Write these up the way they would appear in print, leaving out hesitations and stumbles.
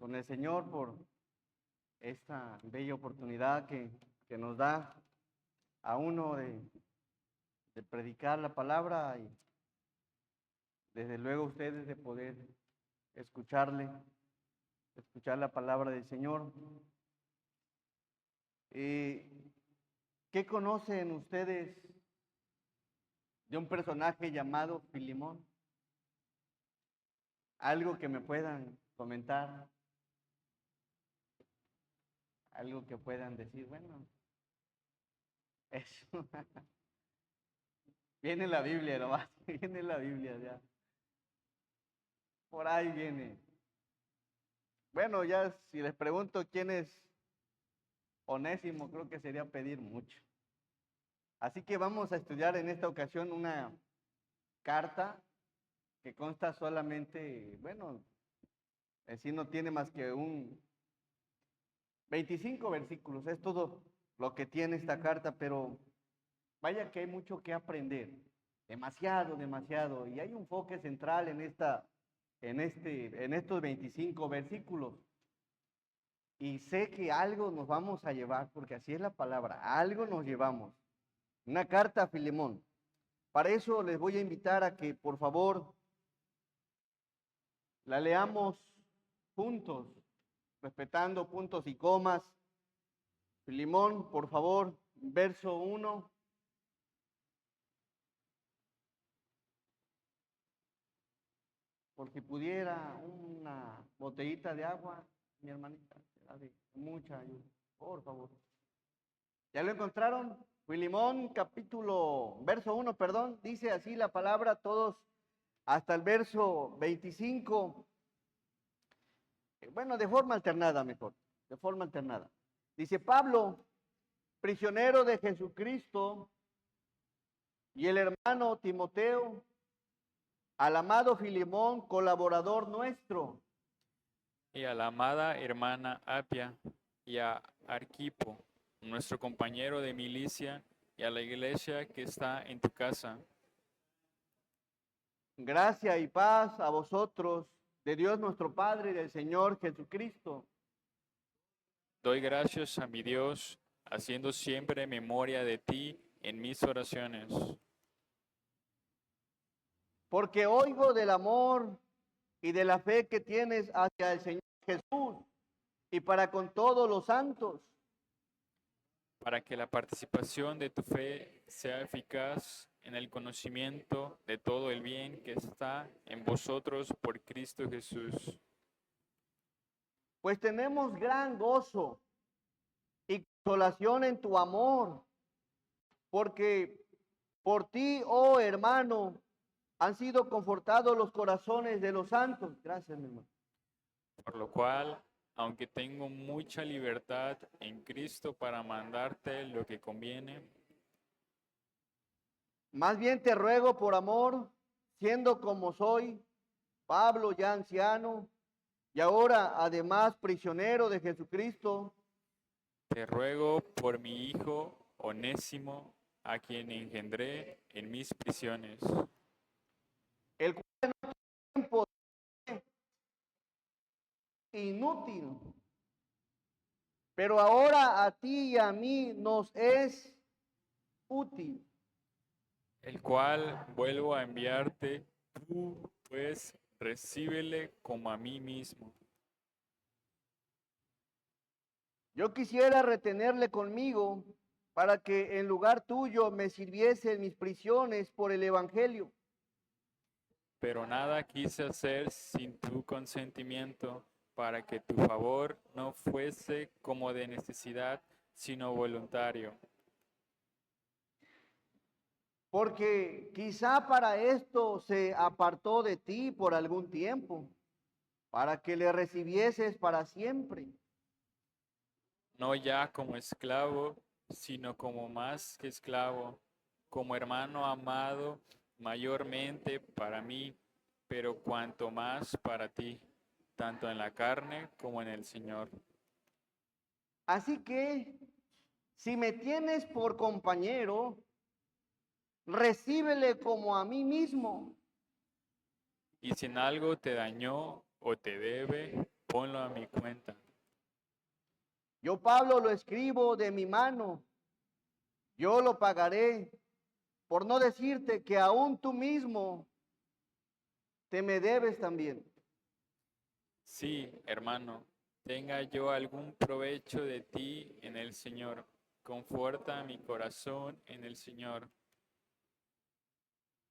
con el Señor por esta bella oportunidad que nos da a uno de predicar la palabra y desde luego ustedes de poder escuchar la palabra del Señor. ¿Qué conocen ustedes de un personaje llamado Filemón? Algo que me puedan comentar, algo que puedan decir, bueno, eso. Viene en la Biblia nomás, viene en la Biblia ya. Por ahí viene. Bueno, ya si les pregunto quién es Onésimo, creo que sería pedir mucho. Así que vamos a estudiar en esta ocasión una carta que consta solamente, bueno, en sí no tiene más que 25 versículos, es todo lo que tiene esta carta, pero vaya que hay mucho que aprender, demasiado, demasiado, y hay un enfoque central en estos 25 versículos. Y sé que algo nos vamos a llevar, porque así es la palabra, algo nos llevamos. Una carta a Filemón. Para eso les voy a invitar a que por favor la leamos juntos, respetando puntos y comas. Filemón, por favor, verso 1. Por si pudiera una botellita de agua, mi hermanita, mucha ayuda, por favor. ¿Ya lo encontraron? Filemón, verso 1, perdón, dice así la palabra, todos hasta el verso 25. Bueno, de forma alternada mejor, de forma alternada. Dice Pablo, prisionero de Jesucristo, y el hermano Timoteo, al amado Filemón, colaborador nuestro. Y a la amada hermana Apia, y a Arquipo, nuestro compañero de milicia, y a la iglesia que está en tu casa. Gracia y paz a vosotros, de Dios nuestro Padre y del Señor Jesucristo. Doy gracias a mi Dios, haciendo siempre memoria de ti en mis oraciones. Porque oigo del amor y de la fe que tienes hacia el Señor Jesús y para con todos los santos. Para que la participación de tu fe sea eficaz en el conocimiento de todo el bien que está en vosotros por Cristo Jesús. Pues tenemos gran gozo y consolación en tu amor, porque por ti, oh hermano, han sido confortados los corazones de los santos. Gracias, mi hermano. Por lo cual, aunque tengo mucha libertad en Cristo para mandarte lo que conviene, Más bien te ruego por amor, siendo como soy, Pablo ya anciano, y ahora además prisionero de Jesucristo, te ruego por mi hijo Onésimo, a quien engendré en mis prisiones, el cual en otro tiempo inútil, pero ahora a ti y a mí nos es útil. el cual vuelvo a enviarte, tú pues recíbele como a mí mismo. Yo quisiera retenerle conmigo para que en lugar tuyo me sirviese en mis prisiones por el Evangelio. Pero nada quise hacer sin tu consentimiento, para que tu favor no fuese como de necesidad, sino voluntario. Porque quizá para esto se apartó de ti por algún tiempo, para que le recibieses para siempre. No ya como esclavo, sino como más que esclavo, como hermano amado mayormente para mí, pero cuanto más para ti, tanto en la carne como en el Señor. Así que, si me tienes por compañero, recíbele como a mí mismo. Y si en algo te dañó o te debe, ponlo a mi cuenta. Yo, Pablo, lo escribo de mi mano. Yo lo pagaré, por no decirte que aún tú mismo te me debes también. Sí, hermano, tenga yo algún provecho de ti en el Señor. Conforta mi corazón en el Señor.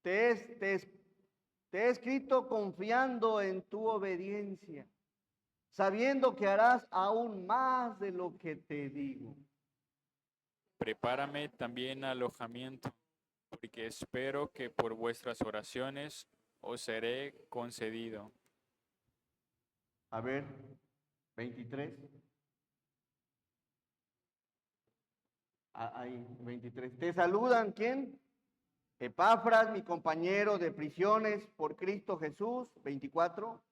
Te he escrito confiando en tu obediencia, sabiendo que harás aún más de lo que te digo. Prepárame también alojamiento, porque espero que por vuestras oraciones os seré concedido. A ver, 23. Ahí, 23. Te saludan, ¿quién? Epafras, mi compañero de prisiones por Cristo Jesús, 24.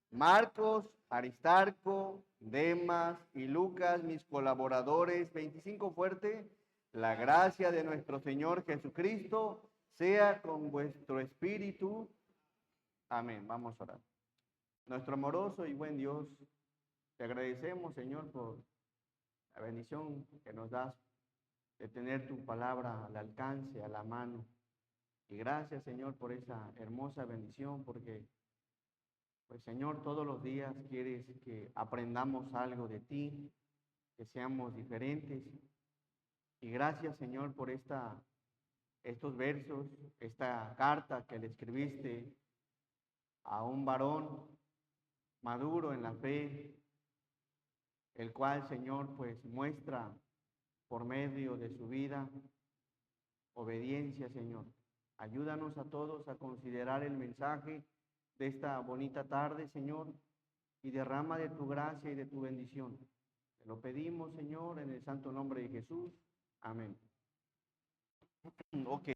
Marcos, Aristarco, Demas y Lucas, mis colaboradores, 25 fuerte. La gracia de nuestro Señor Jesucristo sea con vuestro espíritu. Amén. Vamos a orar. Nuestro amoroso y buen Dios, te agradecemos, Señor, por la bendición que nos das de tener tu palabra al alcance, a la mano. Y gracias, Señor, por esa hermosa bendición, porque, pues, Señor, todos los días quieres que aprendamos algo de ti, que seamos diferentes. Y gracias, Señor, por estos versos, esta carta que le escribiste a un varón maduro en la fe, el cual, Señor, pues muestra por medio de su vida obediencia, Señor. Ayúdanos a todos a considerar el mensaje de esta bonita tarde, Señor, y derrama de tu gracia y de tu bendición. Te lo pedimos, Señor, en el santo nombre de Jesús. Amén. Ok.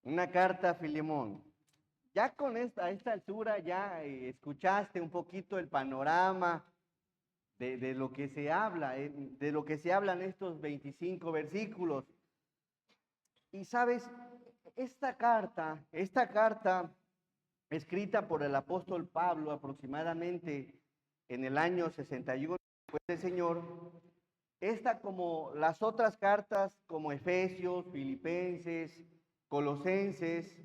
Una carta a Filemón. Ya a esta altura ya escuchaste un poquito el panorama de lo que se habla, de lo que se habla en estos 25 versículos. Y sabes, esta carta escrita por el apóstol Pablo aproximadamente en el año 61 después del Señor, esta como las otras cartas como Efesios, Filipenses, Colosenses,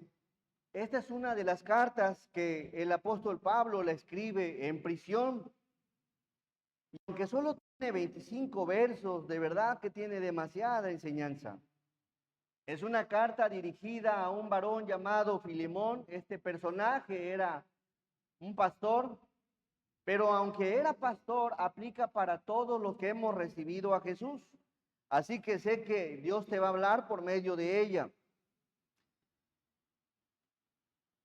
esta es una de las cartas que el apóstol Pablo la escribe en prisión. Y aunque solo tiene 25 versos, de verdad que tiene demasiada enseñanza. Es una carta dirigida a un varón llamado Filemón. Este personaje era un pastor, pero aunque era pastor, aplica para todos los que hemos recibido a Jesús. Así que sé que Dios te va a hablar por medio de ella.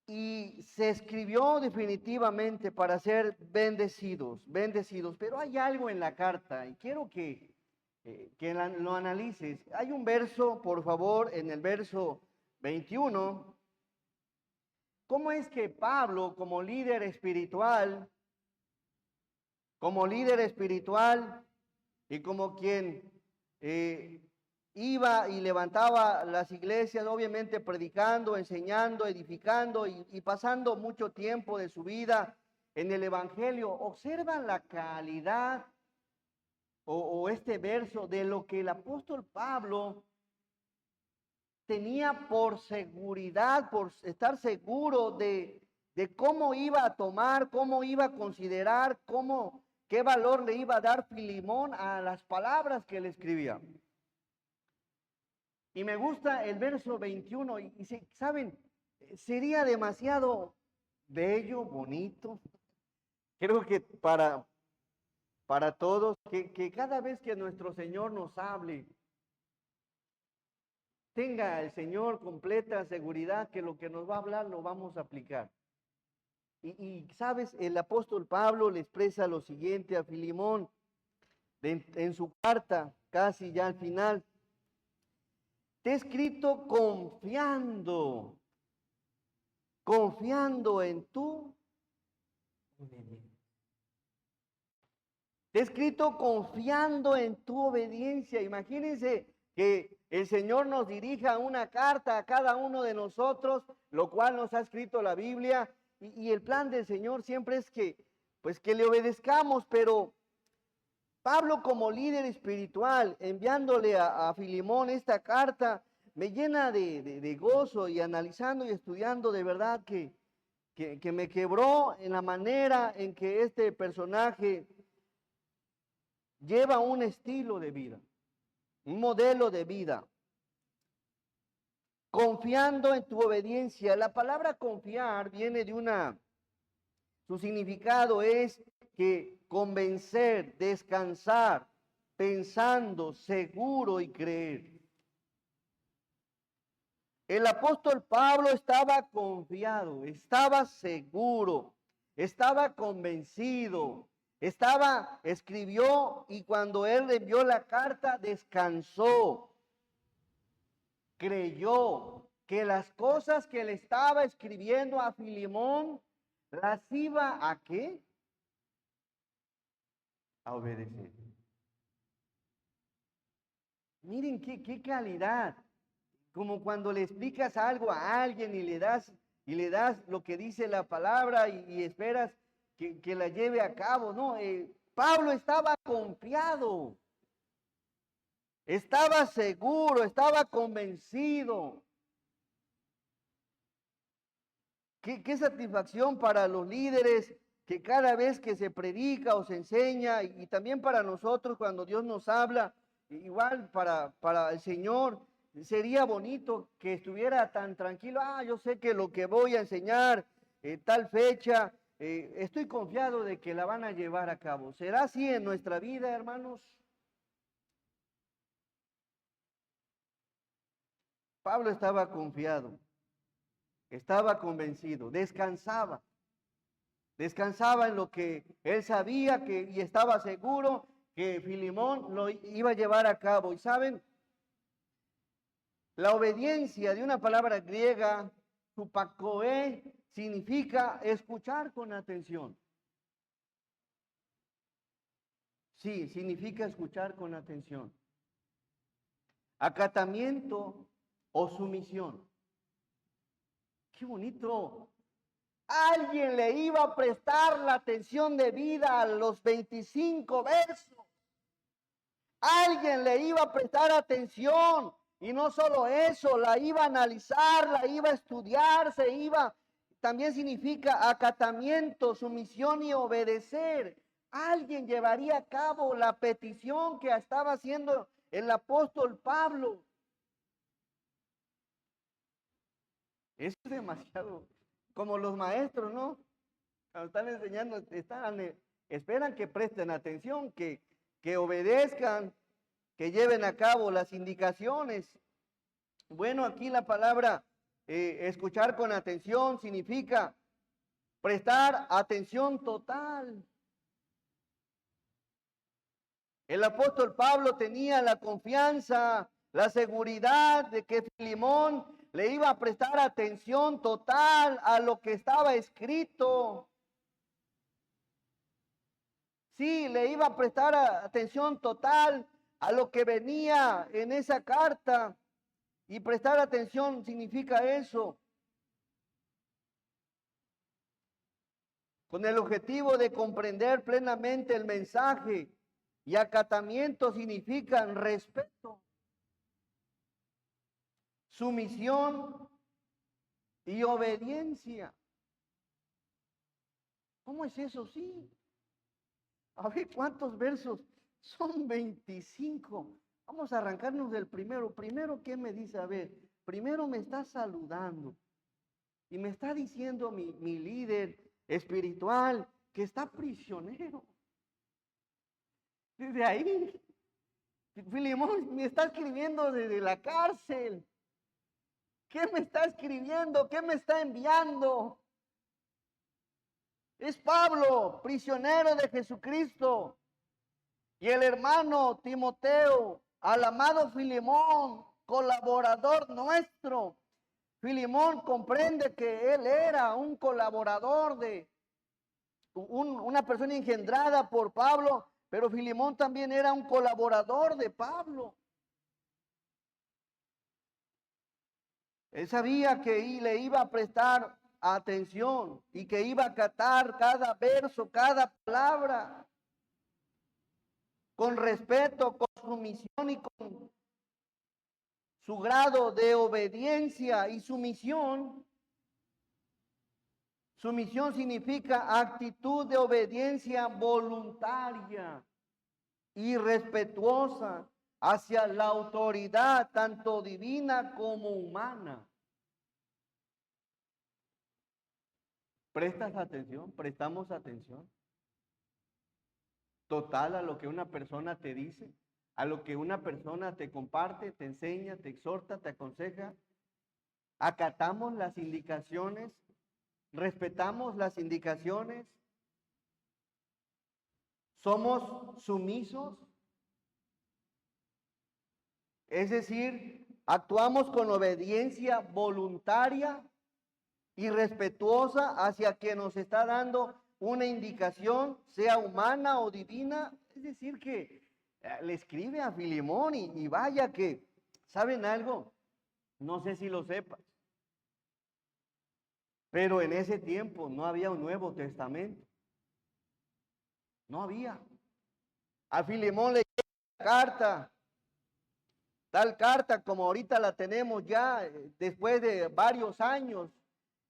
Y se escribió definitivamente para ser bendecidos, pero hay algo en la carta y quiero que lo analices. Hay un verso, por favor, en el verso 21. ¿Cómo es que Pablo, como líder espiritual y como quien iba y levantaba las iglesias, obviamente predicando, enseñando, edificando y pasando mucho tiempo de su vida en el evangelio, observan la calidad o este verso de lo que el apóstol Pablo tenía por seguridad, por estar seguro de cómo iba a tomar, cómo iba a considerar, qué valor le iba a dar Filemón a las palabras que él escribía. Y me gusta el verso 21, ¿saben? Sería demasiado bello, bonito. Creo que para todos, que cada vez que nuestro Señor nos hable, tenga el Señor completa seguridad que lo que nos va a hablar lo vamos a aplicar. ¿Sabes? El apóstol Pablo le expresa lo siguiente a Filemón en su carta, casi ya al final. Te he escrito confiando en tu obediencia. Te he escrito confiando en tu obediencia. Imagínense que el Señor nos dirija una carta a cada uno de nosotros, lo cual nos ha escrito la Biblia, y el plan del Señor siempre es que, pues que le obedezcamos, pero Pablo como líder espiritual, enviándole a Filemón esta carta, me llena de gozo y analizando y estudiando de verdad que me quebró en la manera en que este personaje lleva un estilo de vida, un modelo de vida, confiando en tu obediencia. La palabra confiar viene de su significado es que convencer, descansar, pensando, seguro y creer. El apóstol Pablo estaba confiado, estaba seguro, estaba convencido, escribió y cuando él envió la carta descansó, creyó que las cosas que le estaba escribiendo a Filemón las iba a ¿qué? A obedecer. Miren qué calidad. Como cuando le explicas algo a alguien y le das lo que dice la palabra y esperas que la lleve a cabo, ¿no? Pablo estaba confiado, estaba seguro, estaba convencido. Qué satisfacción para los líderes que cada vez que se predica o se enseña y también para nosotros cuando Dios nos habla, igual para el Señor. Sería bonito que estuviera tan tranquilo. Yo sé que lo que voy a enseñar, tal fecha, estoy confiado de que la van a llevar a cabo. ¿Será así en nuestra vida, hermanos? Pablo estaba confiado, estaba convencido, descansaba en lo que él sabía y estaba seguro que Filemón lo iba a llevar a cabo. Y saben, la obediencia de una palabra griega, hupakoe, significa escuchar con atención. Sí, significa escuchar con atención. Acatamiento o sumisión. Qué bonito. Alguien le iba a prestar la atención debida a los 25 versos. Alguien le iba a prestar atención. Y no solo eso, la iba a analizar, la iba a estudiar, también significa acatamiento, sumisión y obedecer. Alguien llevaría a cabo la petición que estaba haciendo el apóstol Pablo. Eso es demasiado, como los maestros, ¿no? Cuando están enseñando, esperan que presten atención, que obedezcan, que lleven a cabo las indicaciones. Bueno, aquí la palabra escuchar con atención significa prestar atención total. El apóstol Pablo tenía la confianza, la seguridad de que Filemón le iba a prestar atención total a lo que estaba escrito. Sí, le iba a prestar atención total a lo que venía en esa carta. Y prestar atención significa eso. Con el objetivo de comprender plenamente el mensaje. Y acatamiento significan respeto, sumisión y obediencia. ¿Cómo es eso? Sí. A ver, ¿cuántos versos? Son 25. Vamos a arrancarnos del primero. Primero, ¿qué me dice? A ver, primero me está saludando y me está diciendo mi líder espiritual que está prisionero. Desde ahí, Filemón me está escribiendo desde la cárcel. ¿Qué me está escribiendo? ¿Qué me está enviando? Es Pablo, prisionero de Jesucristo. Y el hermano Timoteo, al amado Filemón, colaborador nuestro. Filemón comprende que él era un colaborador una persona engendrada por Pablo, pero Filemón también era un colaborador de Pablo. Él sabía que le iba a prestar atención y que iba a acatar cada verso, cada palabra, con respeto, con sumisión y con su grado de obediencia y sumisión. Sumisión significa actitud de obediencia voluntaria y respetuosa hacia la autoridad, tanto divina como humana. ¿Prestas atención? ¿Prestamos atención? Total a lo que una persona te dice, a lo que una persona te comparte, te enseña, te exhorta, te aconseja. Acatamos las indicaciones, respetamos las indicaciones, somos sumisos, es decir, actuamos con obediencia voluntaria y respetuosa hacia quien nos está dando una indicación, sea humana o divina. Es decir, que le escribe a Filemón y vaya que, ¿saben algo? No sé si lo sepas, pero en ese tiempo no había un Nuevo Testamento. No había. A Filemón le llega la carta, tal carta como ahorita la tenemos ya después de varios años.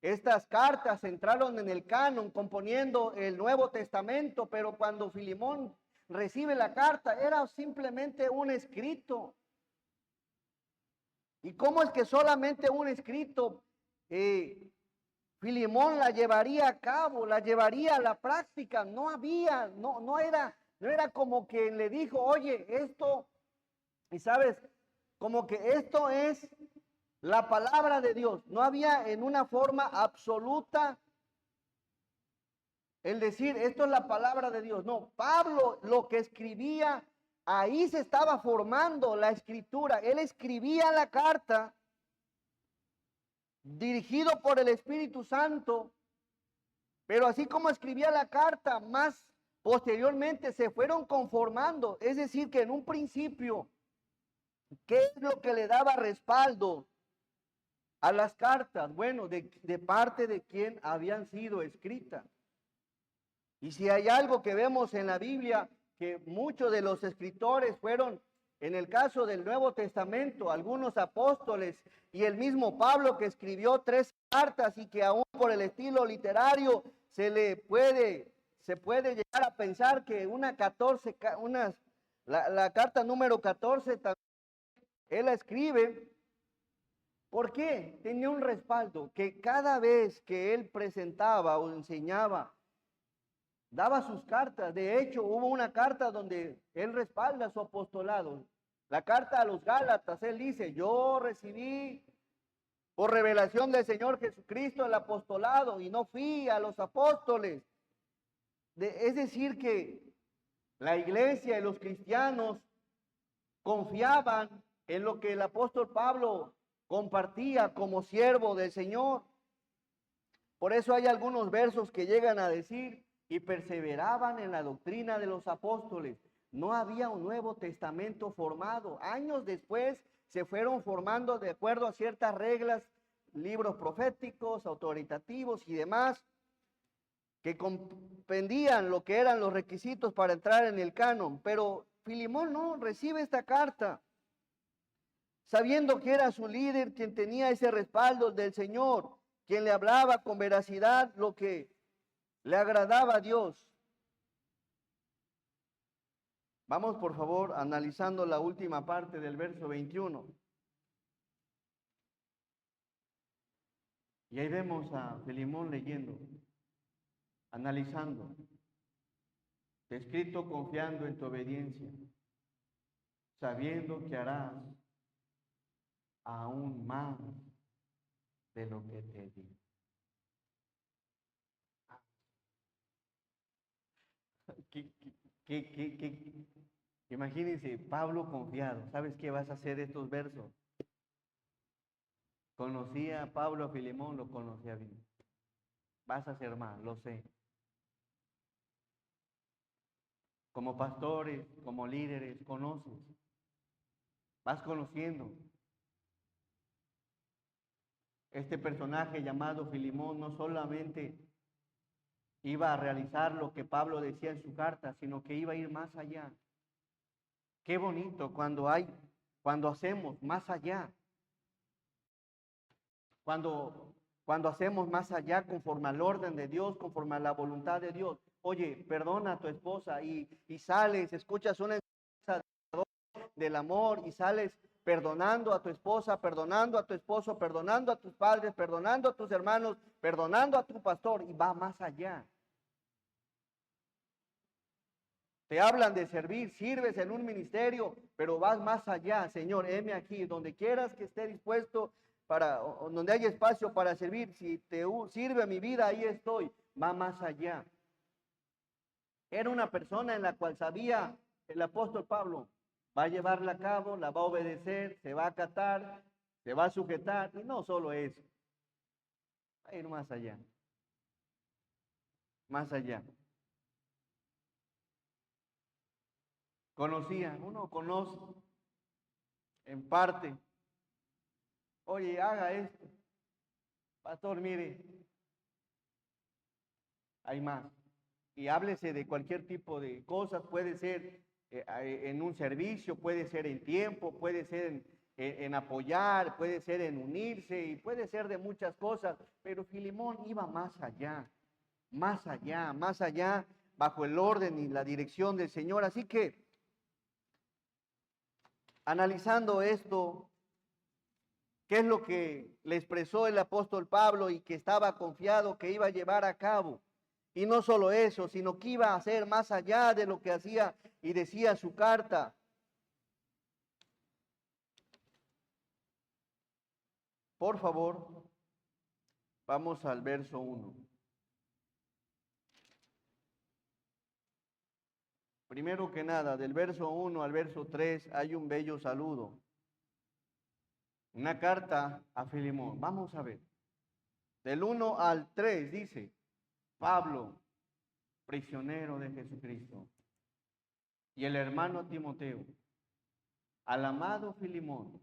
Estas cartas entraron en el canon componiendo el Nuevo Testamento, pero cuando Filemón recibe la carta era simplemente un escrito. ¿Y cómo es que solamente un escrito Filemón la llevaría a cabo, la llevaría a la práctica? No había, no era como que le dijo, oye, esto, y sabes, como que esto es la palabra de Dios. No había en una forma absoluta el decir, esto es la palabra de Dios. No, Pablo lo que escribía, ahí se estaba formando la escritura. Él escribía la carta dirigido por el Espíritu Santo, pero así como escribía la carta, más posteriormente se fueron conformando. Es decir, que en un principio, ¿qué es lo que le daba respaldo a las cartas? Bueno, de parte de quien habían sido escritas. Y si hay algo que vemos en la Biblia, que muchos de los escritores fueron, en el caso del Nuevo Testamento, algunos apóstoles y el mismo Pablo, que escribió 3 cartas y que aún por el estilo literario se puede llegar a pensar que la carta número 14 también él la escribe. ¿Por qué? Tenía un respaldo que cada vez que él presentaba o enseñaba, daba sus cartas. De hecho, hubo una carta donde él respalda su apostolado. La carta a los Gálatas, él dice, yo recibí por revelación del Señor Jesucristo el apostolado y no fui a los apóstoles. Es decir, que la iglesia y los cristianos confiaban en lo que el apóstol Pablo compartía como siervo del Señor. Por eso hay algunos versos que llegan a decir, y perseveraban en la doctrina de los apóstoles. No había un Nuevo Testamento formado. Años después se fueron formando de acuerdo a ciertas reglas, libros proféticos, autoritativos y demás, que comprendían lo que eran los requisitos para entrar en el canon. Pero Filemón no recibe esta carta, sabiendo que era su líder quien tenía ese respaldo del Señor, quien le hablaba con veracidad lo que le agradaba a Dios. Vamos por favor analizando la última parte del verso 21. Y ahí vemos a Filemón leyendo, analizando. Escrito confiando en tu obediencia, sabiendo que harás aún más de lo que te digo. Imagínense, Pablo confiado. ¿Sabes qué vas a hacer estos versos? Conocía a Pablo, a Filemón, lo conocía bien. Vas a hacer más, lo sé. Como pastores, como líderes, conoces. Vas conociendo. Este personaje llamado Filemón no solamente iba a realizar lo que Pablo decía en su carta, sino que iba a ir más allá. Qué bonito cuando hacemos más allá. Cuando hacemos más allá conforme al orden de Dios, conforme a la voluntad de Dios. Oye, perdona a tu esposa y sales, escuchas una enseñanza del amor y sales perdonando a tu esposa, perdonando a tu esposo, perdonando a tus padres, perdonando a tus hermanos, perdonando a tu pastor y va más allá. Te hablan de servir, sirves en un ministerio, pero vas más allá. Señor, heme aquí, donde quieras que esté dispuesto donde haya espacio para servir. Si te sirve mi vida, ahí estoy. Va más allá. Era una persona en la cual sabía el apóstol Pablo, va a llevarla a cabo, la va a obedecer, se va a acatar, se va a sujetar. Y no solo eso, va a ir más allá. Más allá. Uno conoce en parte. Oye, haga esto. Pastor, mire, hay más. Y háblese de cualquier tipo de cosas, puede ser en un servicio, puede ser en tiempo, puede ser en apoyar, puede ser en unirse, y puede ser de muchas cosas, pero Filemón iba más allá, bajo el orden y la dirección del Señor. Así que, analizando esto, ¿qué es lo que le expresó el apóstol Pablo y que estaba confiado que iba a llevar a cabo? Y no solo eso, sino que iba a hacer más allá de lo que hacía y decía su carta. Por favor, vamos al verso 1. Primero que nada, del verso 1 al verso 3 hay un bello saludo. Una carta a Filemón. Vamos a ver. Del 1 al 3 dice, Pablo, prisionero de Jesucristo, y el hermano Timoteo, al amado Filemón.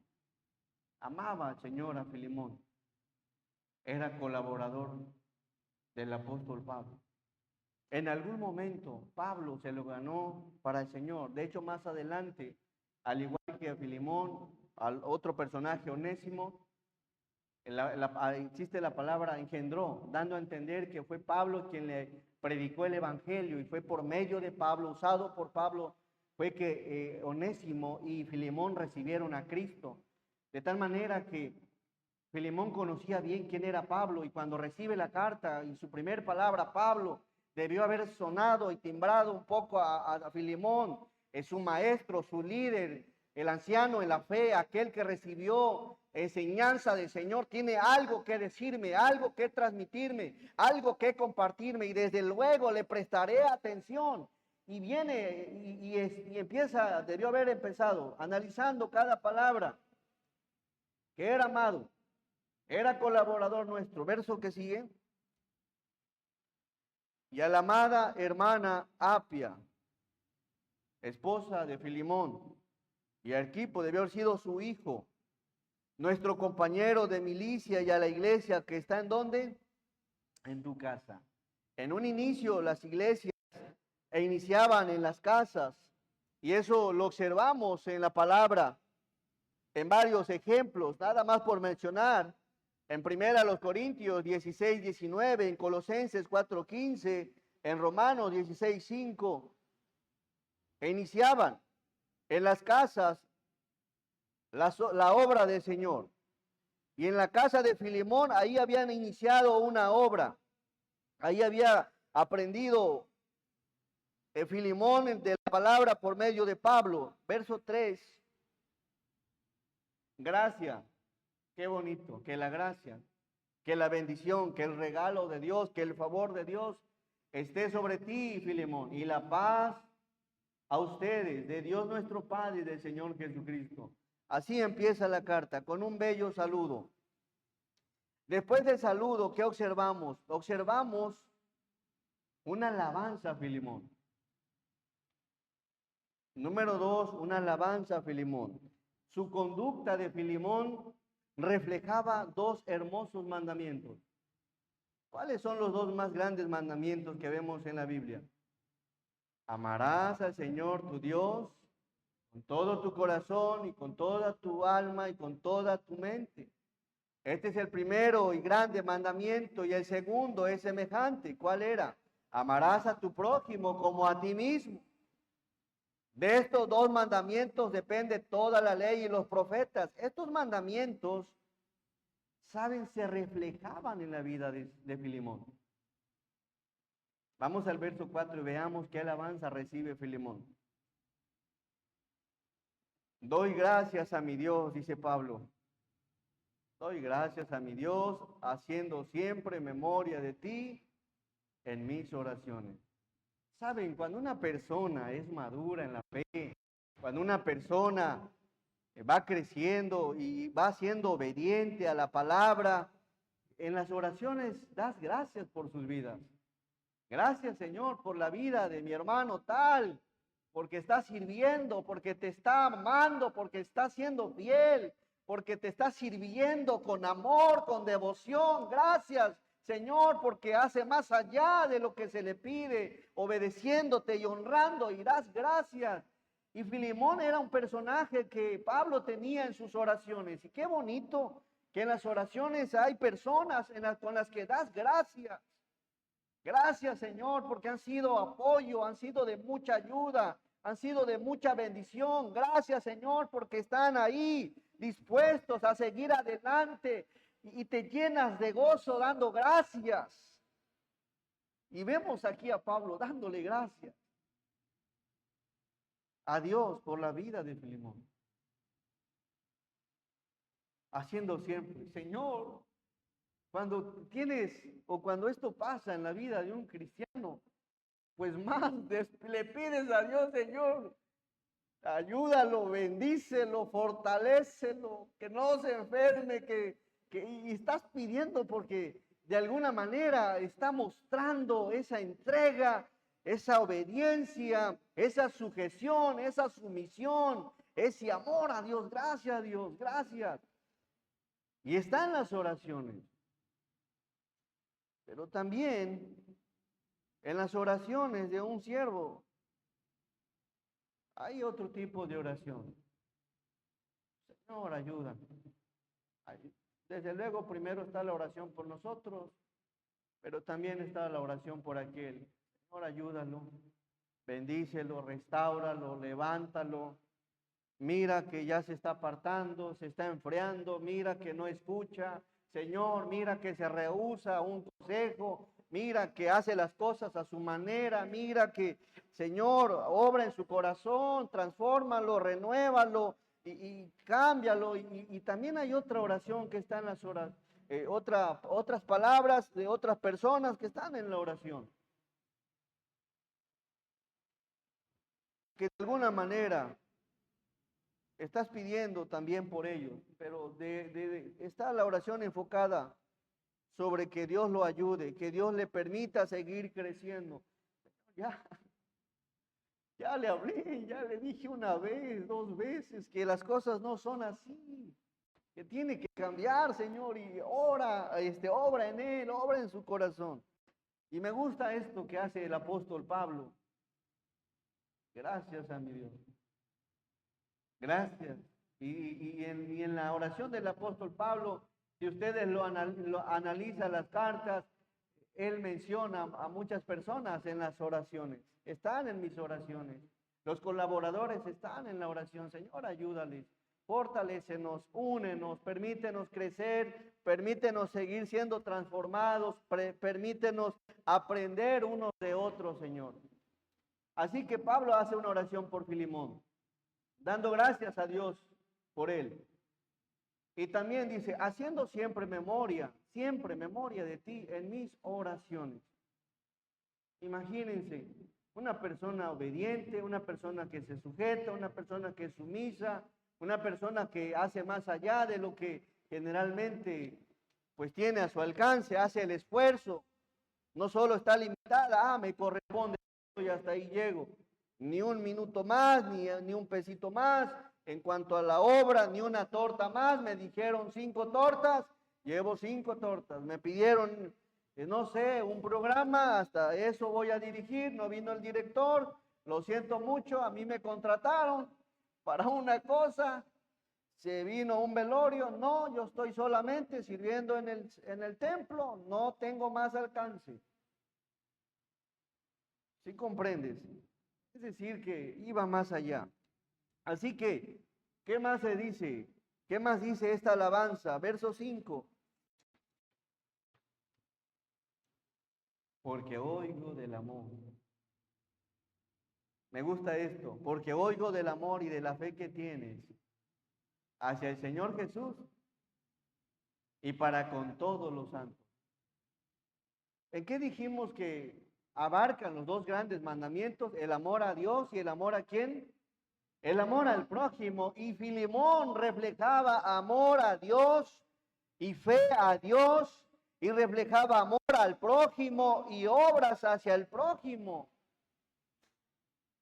Amaba al Señor a Filemón. Era colaborador del apóstol Pablo. En algún momento Pablo se lo ganó para el Señor. De hecho, más adelante, al igual que a Filemón, al otro personaje, Onésimo, existe la palabra engendró, dando a entender que fue Pablo quien le predicó el evangelio y fue por medio de Pablo, usado por Pablo, fue que Onésimo y Filemón recibieron a Cristo. De tal manera que Filemón conocía bien quién era Pablo y cuando recibe la carta y su primer palabra, Pablo, debió haber sonado y timbrado un poco a Filemón, es su maestro, su líder, el anciano en la fe, aquel que recibió enseñanza del Señor, tiene algo que decirme, algo que transmitirme, algo que compartirme y desde luego le prestaré atención. Y viene y empieza, debió haber empezado analizando cada palabra, que era amado, era colaborador nuestro. Verso que sigue. Y a la amada hermana Apia, esposa de Filemón, y Arquipo debió haber sido su hijo, nuestro compañero de milicia, y a la iglesia que está en ¿dónde? En tu casa. En un inicio las iglesias iniciaban en las casas, y eso lo observamos en la palabra, en varios ejemplos, nada más por mencionar. En primera los Corintios 16, 19, en Colosenses 4, 15, en Romanos 16, 5, e iniciaban en las casas la obra del Señor. Y en la casa de Filemón, ahí habían iniciado una obra. Ahí había aprendido Filemón de la palabra por medio de Pablo. Verso 3. Gracia. Qué bonito, que la gracia, que la bendición, que el regalo de Dios, que el favor de Dios esté sobre ti, Filemón, y la paz a ustedes, de Dios nuestro Padre y del Señor Jesucristo. Así empieza la carta, con un bello saludo. Después del saludo, ¿qué observamos? Observamos una alabanza a Filemón. Número 2, una alabanza a Filemón. Su conducta de Filemón reflejaba dos hermosos mandamientos. ¿Cuáles son los dos más grandes mandamientos que vemos en la Biblia? Amarás al Señor tu Dios con todo tu corazón y con toda tu alma y con toda tu mente. Este es el primero y grande mandamiento, y el segundo es semejante. ¿Cuál era? Amarás a tu prójimo como a ti mismo. De estos dos mandamientos depende toda la ley y los profetas. Estos mandamientos, ¿saben? Se reflejaban en la vida de Filemón. Vamos al verso 4 y veamos qué alabanza recibe Filemón. Doy gracias a mi Dios, dice Pablo. Doy gracias a mi Dios, haciendo siempre memoria de ti en mis oraciones. Saben, cuando una persona es madura en la fe, cuando una persona va creciendo y va siendo obediente a la palabra, en las oraciones das gracias por sus vidas. Gracias, Señor, por la vida de mi hermano tal, porque está sirviendo, porque te está amando, porque está siendo fiel, porque te está sirviendo con amor, con devoción. Gracias, Señor, porque hace más allá de lo que se le pide, obedeciéndote y honrando, y das gracias. Y Filemón era un personaje que Pablo tenía en sus oraciones. Y qué bonito que en las oraciones hay personas con las que das gracias. Gracias, Señor, porque han sido apoyo, han sido de mucha ayuda, han sido de mucha bendición. Gracias, Señor, porque están ahí dispuestos a seguir adelante y te llenas de gozo dando gracias. Y vemos aquí a Pablo dándole gracias a Dios por la vida de Filemón. Haciendo siempre, Señor, cuando tienes o cuando esto pasa en la vida de un cristiano, pues más le pides a Dios, Señor, ayúdalo, bendícelo, fortalécelo, que no se enferme, y estás pidiendo porque de alguna manera está mostrando esa entrega, esa obediencia, esa sujeción, esa sumisión, ese amor a Dios. Gracias, Dios, gracias. Y están las oraciones. Pero también en las oraciones de un siervo hay otro tipo de oración. Señor, ayúdame. Desde luego, primero está la oración por nosotros, pero también está la oración por aquel. Señor, ayúdalo, bendícelo, restáuralo, levántalo. Mira que ya se está apartando, se está enfriando, mira que no escucha. Señor, mira que se rehúsa a un consejo, mira que hace las cosas a su manera, mira que, Señor, obra en su corazón, transfórmalo, renuévalo y cámbialo. Y también hay otra oración que está en las oraciones, otras palabras de otras personas que están en la oración, que de alguna manera estás pidiendo también por ellos, pero está la oración enfocada sobre que Dios lo ayude, que Dios le permita seguir creciendo. Ya le hablé, ya le dije una vez, dos veces, que las cosas no son así, que tiene que cambiar, Señor, y obra en él, obra en su corazón. Y me gusta esto que hace el apóstol Pablo. Gracias a mi Dios. Gracias. Y en la oración del apóstol Pablo, si ustedes lo analizan las cartas, él menciona a muchas personas en las oraciones. Están en mis oraciones. Los colaboradores están en la oración. Señor, ayúdales. Fortalécenos, únenos, permítenos crecer, permítenos seguir siendo transformados, permítenos aprender unos de otros, Señor. Así que Pablo hace una oración por Filemón, dando gracias a Dios por él. Y también dice, haciendo siempre memoria de ti en mis oraciones. Imagínense, una persona obediente, una persona que se sujeta, una persona que es sumisa, una persona que hace más allá de lo que generalmente pues tiene a su alcance, hace el esfuerzo, no solo está limitada, me corresponde y hasta ahí llego, ni un minuto más, ni un pesito más, En cuanto a la obra, ni una torta más. Me dijeron 5 tortas, llevo 5 tortas. Me pidieron, no sé, un programa, hasta eso voy a dirigir. No vino el director, lo siento mucho, a mí me contrataron para una cosa. Se vino un velorio, no, yo estoy solamente sirviendo en el templo, no tengo más alcance. ¿Sí comprendes? Es decir, que iba más allá. Así que, ¿qué más se dice? ¿Qué más dice esta alabanza? Verso 5. Porque oigo del amor. Me gusta esto, porque oigo del amor y de la fe que tienes hacia el Señor Jesús y para con todos los santos. ¿En qué dijimos que abarcan los dos grandes mandamientos? El amor a Dios y el amor ¿a quién? El amor al prójimo. Y Filemón reflejaba amor a Dios y fe a Dios y reflejaba amor al prójimo y obras hacia el prójimo.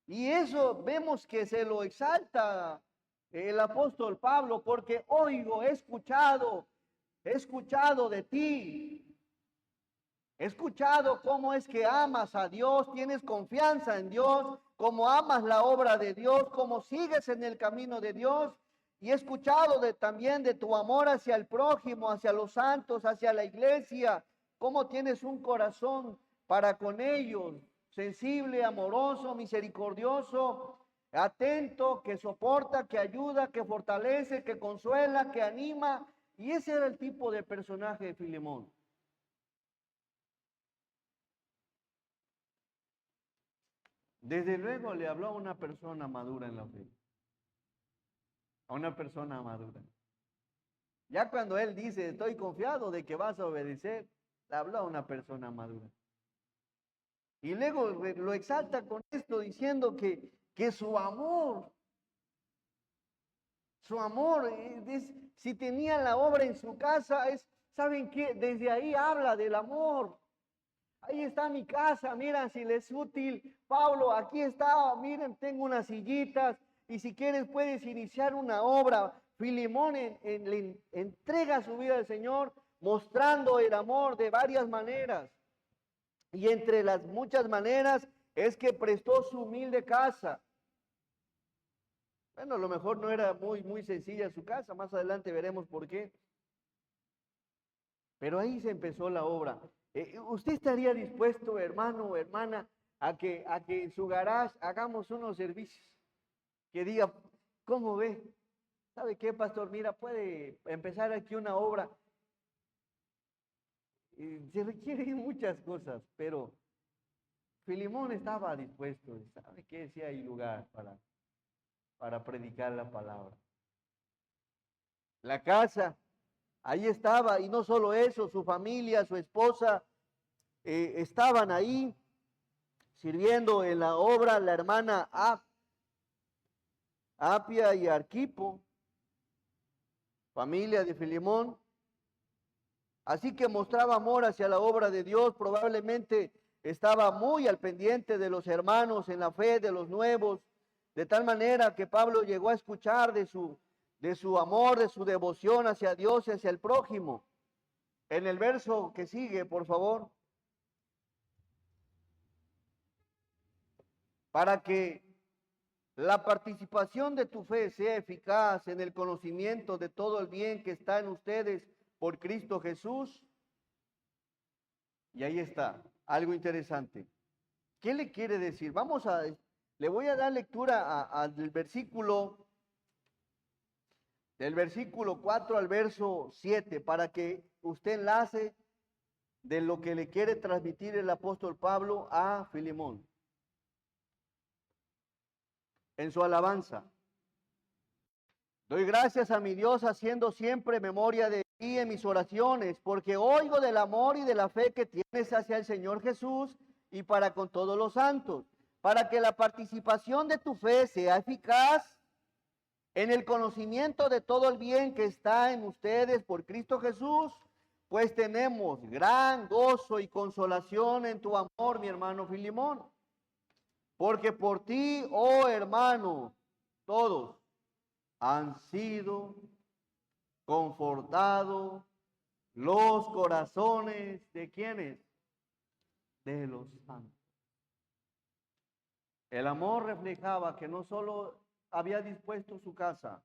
Y eso vemos que se lo exalta el apóstol Pablo, porque oigo, he escuchado de ti. He escuchado cómo es que amas a Dios, tienes confianza en Dios, cómo amas la obra de Dios, cómo sigues en el camino de Dios. Y he escuchado también de tu amor hacia el prójimo, hacia los santos, hacia la iglesia, cómo tienes un corazón para con ellos, sensible, amoroso, misericordioso, atento, que soporta, que ayuda, que fortalece, que consuela, que anima. Y ese era el tipo de personaje de Filemón. Desde luego le habló a una persona madura en la fe, a una persona madura. Ya cuando él dice, estoy confiado de que vas a obedecer, le habló a una persona madura. Y luego lo exalta con esto diciendo que su amor, si tenía la obra en su casa, ¿saben qué? Desde ahí habla del amor. Ahí está mi casa, miren si les es útil. Pablo, aquí está, miren, tengo unas sillitas y si quieres puedes iniciar una obra. Filemón le entrega su vida al Señor mostrando el amor de varias maneras. Y entre las muchas maneras es que prestó su humilde casa. Bueno, a lo mejor no era muy sencilla su casa, más adelante veremos por qué. Pero ahí se empezó la obra. ¿Usted estaría dispuesto, hermano o hermana, a que en su garage hagamos unos servicios? Que diga, ¿cómo ve? ¿Sabe qué, pastor? Mira, puede empezar aquí una obra. Se requieren muchas cosas, pero Filemón estaba dispuesto. ¿Sabe qué? Sí hay lugar para predicar la palabra. La casa, ahí estaba, y no solo eso, su familia, su esposa, estaban ahí sirviendo en la obra, la hermana Apia y Arquipo, familia de Filemón. Así que mostraba amor hacia la obra de Dios, probablemente estaba muy al pendiente de los hermanos en la fe, de los nuevos, de tal manera que Pablo llegó a escuchar de su amor, de su devoción hacia Dios y hacia el prójimo. En el verso que sigue, por favor. Para que la participación de tu fe sea eficaz en el conocimiento de todo el bien que está en ustedes por Cristo Jesús. Y ahí está, algo interesante. ¿Qué le quiere decir? Le voy a dar lectura del versículo 4 al verso 7 para que usted enlace de lo que le quiere transmitir el apóstol Pablo a Filemón. En su alabanza. Doy gracias a mi Dios haciendo siempre memoria de ti en mis oraciones, porque oigo del amor y de la fe que tienes hacia el Señor Jesús y para con todos los santos, para que la participación de tu fe sea eficaz en el conocimiento de todo el bien que está en ustedes por Cristo Jesús, pues tenemos gran gozo y consolación en tu amor, mi hermano Filemón. Porque por ti, oh hermano, todos han sido confortados los corazones de quienes, de los santos. El amor reflejaba que no solo había dispuesto su casa,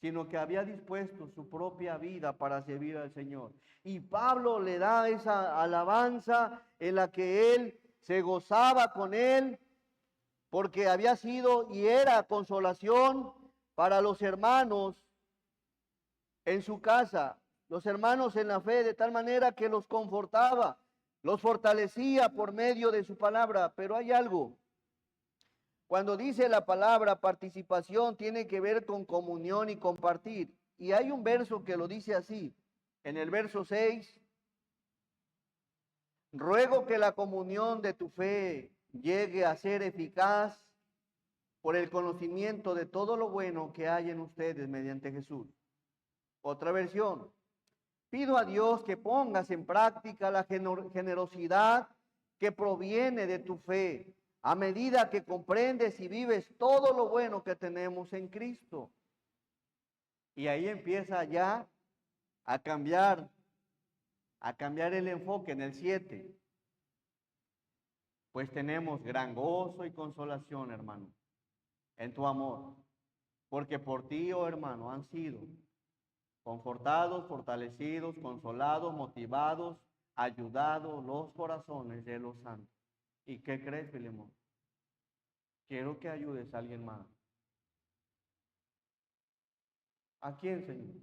sino que había dispuesto su propia vida para servir al Señor. Y Pablo le da esa alabanza en la que él se gozaba con él, porque había sido y era consolación para los hermanos en su casa, los hermanos en la fe, de tal manera que los confortaba, los fortalecía por medio de su palabra. Pero hay algo. Cuando dice la palabra participación, tiene que ver con comunión y compartir. Y hay un verso que lo dice así, en el verso 6, ruego que la comunión de tu fe llegue a ser eficaz por el conocimiento de todo lo bueno que hay en ustedes mediante Jesús. Otra versión, pido a Dios que pongas en práctica la generosidad que proviene de tu fe, a medida que comprendes y vives todo lo bueno que tenemos en Cristo. Y ahí empieza ya a cambiar el enfoque en el 7. Pues tenemos gran gozo y consolación, hermano, en tu amor, porque por ti, oh hermano, han sido confortados, fortalecidos, consolados, motivados, ayudados los corazones de los santos. ¿Y qué crees, Filemón? Quiero que ayudes a alguien más. ¿A quién, Señor?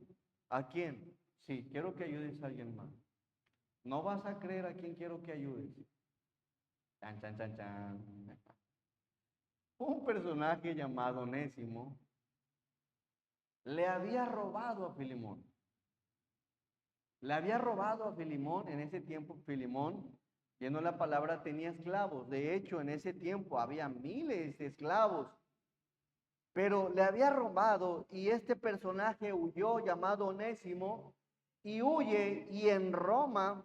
¿A quién? Sí, quiero que ayudes a alguien más. No vas a creer a quién quiero que ayudes. Chan, chan, chan, chan. Un personaje llamado Onésimo le había robado a Filemón. Le había robado a Filemón. En ese tiempo Filemón, viendo la palabra, tenía esclavos. De hecho, en ese tiempo había miles de esclavos. Pero le había robado y este personaje huyó, llamado Onésimo, y huye, y en Roma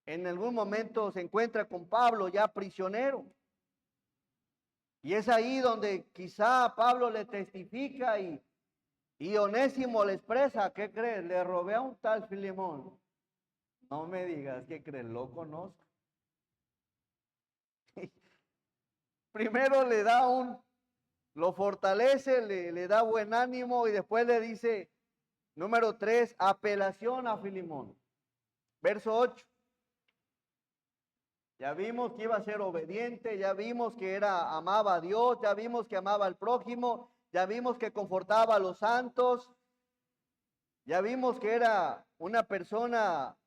en algún momento se encuentra con Pablo ya prisionero. Y es ahí donde quizá Pablo le testifica y Onésimo le expresa, ¿qué crees? Le robé a un tal Filemón. No me digas, ¿qué crees? Lo conozco. Primero le da lo fortalece, le da buen ánimo y después le dice, número 3, apelación a Filemón. Verso 8. Ya vimos que iba a ser obediente, ya vimos que amaba a Dios, ya vimos que amaba al prójimo, ya vimos que confortaba a los santos, ya vimos que era una persona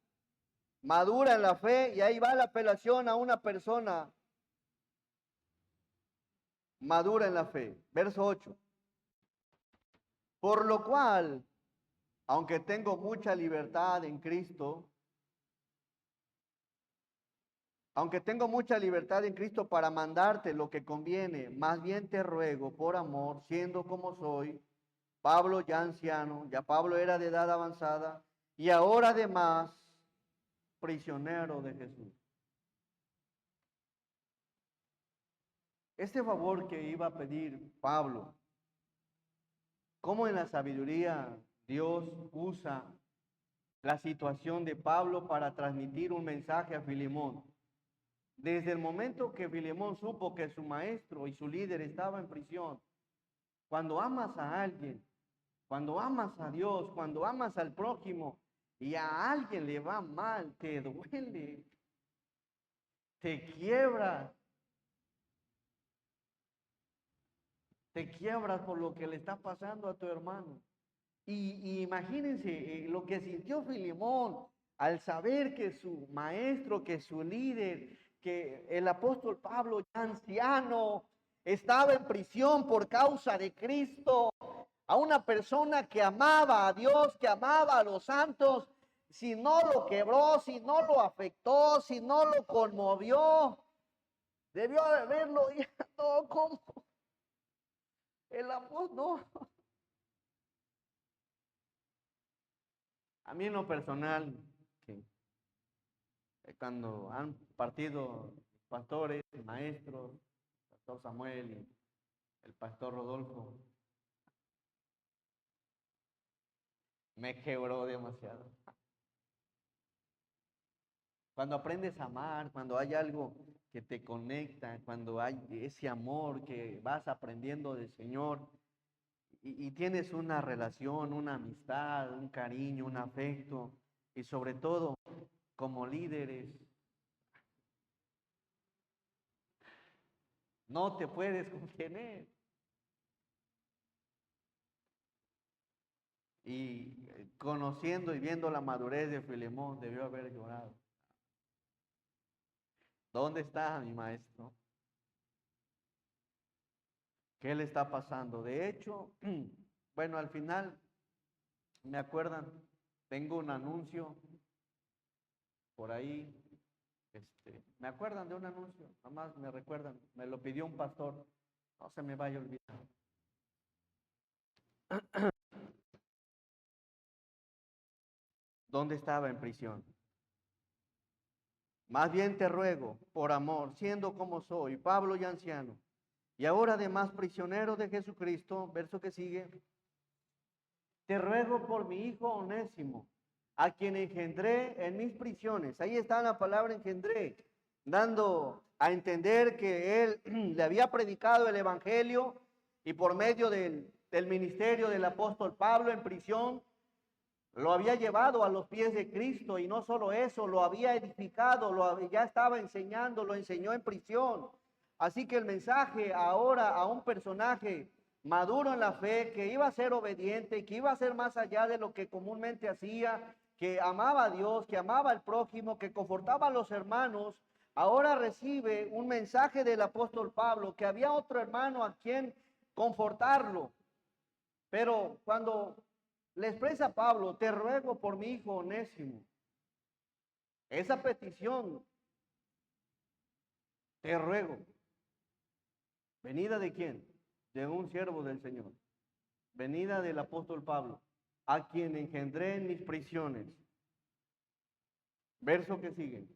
madura en la fe, y ahí va la apelación a una persona madura en la fe. Verso 8. Por lo cual, aunque tengo mucha libertad en Cristo, para mandarte lo que conviene, más bien te ruego por amor, siendo como soy, Pablo ya anciano, ya Pablo era de edad avanzada, y ahora además prisionero de Jesús. Este favor que iba a pedir Pablo, cómo en la sabiduría Dios usa la situación de Pablo para transmitir un mensaje a Filemón. Desde el momento que Filemón supo que su maestro y su líder estaba en prisión, cuando amas a alguien, cuando amas a Dios, cuando amas al prójimo y a alguien le va mal, te duele, te quiebras, por lo que le está pasando a tu hermano. Y imagínense lo que sintió Filemón al saber que su maestro, que su líder, que el apóstol Pablo, ya anciano, estaba en prisión por causa de Cristo, a una persona que amaba a Dios, que amaba a los santos. Si no lo quebró, si no lo afectó, si no lo conmovió, debió haberlo ya todo como el apóstol. No. A mí en lo personal, que cuando han partido pastores, maestros, el pastor Samuel y el pastor Rodolfo, me quebró demasiado. Cuando aprendes a amar, cuando hay algo que te conecta, cuando hay ese amor que vas aprendiendo del Señor y tienes una relación, una amistad, un cariño, un afecto y sobre todo como líderes, no te puedes contener. Y conociendo y viendo la madurez de Filemón, debió haber llorado. ¿Dónde está mi maestro? ¿Qué le está pasando? De hecho, bueno, al final, me acuerdan, tengo un anuncio por ahí, me acuerdan de un anuncio, nomás me recuerdan, me lo pidió un pastor, no se me vaya a olvidar. ¿Dónde estaba en prisión? Más bien te ruego, por amor, siendo como soy, Pablo y anciano, y ahora además prisionero de Jesucristo, verso que sigue, te ruego por mi hijo Onésimo, a quien engendré en mis prisiones. Ahí está la palabra engendré, dando a entender que él le había predicado el evangelio y por medio del ministerio del apóstol Pablo en prisión, lo había llevado a los pies de Cristo y no solo eso, lo había edificado, ya estaba enseñando, lo enseñó en prisión. Así que el mensaje ahora a un personaje maduro en la fe, que iba a ser obediente, que iba a ser más allá de lo que comúnmente hacía, que amaba a Dios, que amaba al prójimo, que confortaba a los hermanos, ahora recibe un mensaje del apóstol Pablo, que había otro hermano a quien confortarlo. Pero cuando le expresa a Pablo, te ruego por mi hijo Onésimo, esa petición, te ruego, ¿venida de quién? De un siervo del Señor, venida del apóstol Pablo, a quien engendré en mis prisiones. Verso que sigue.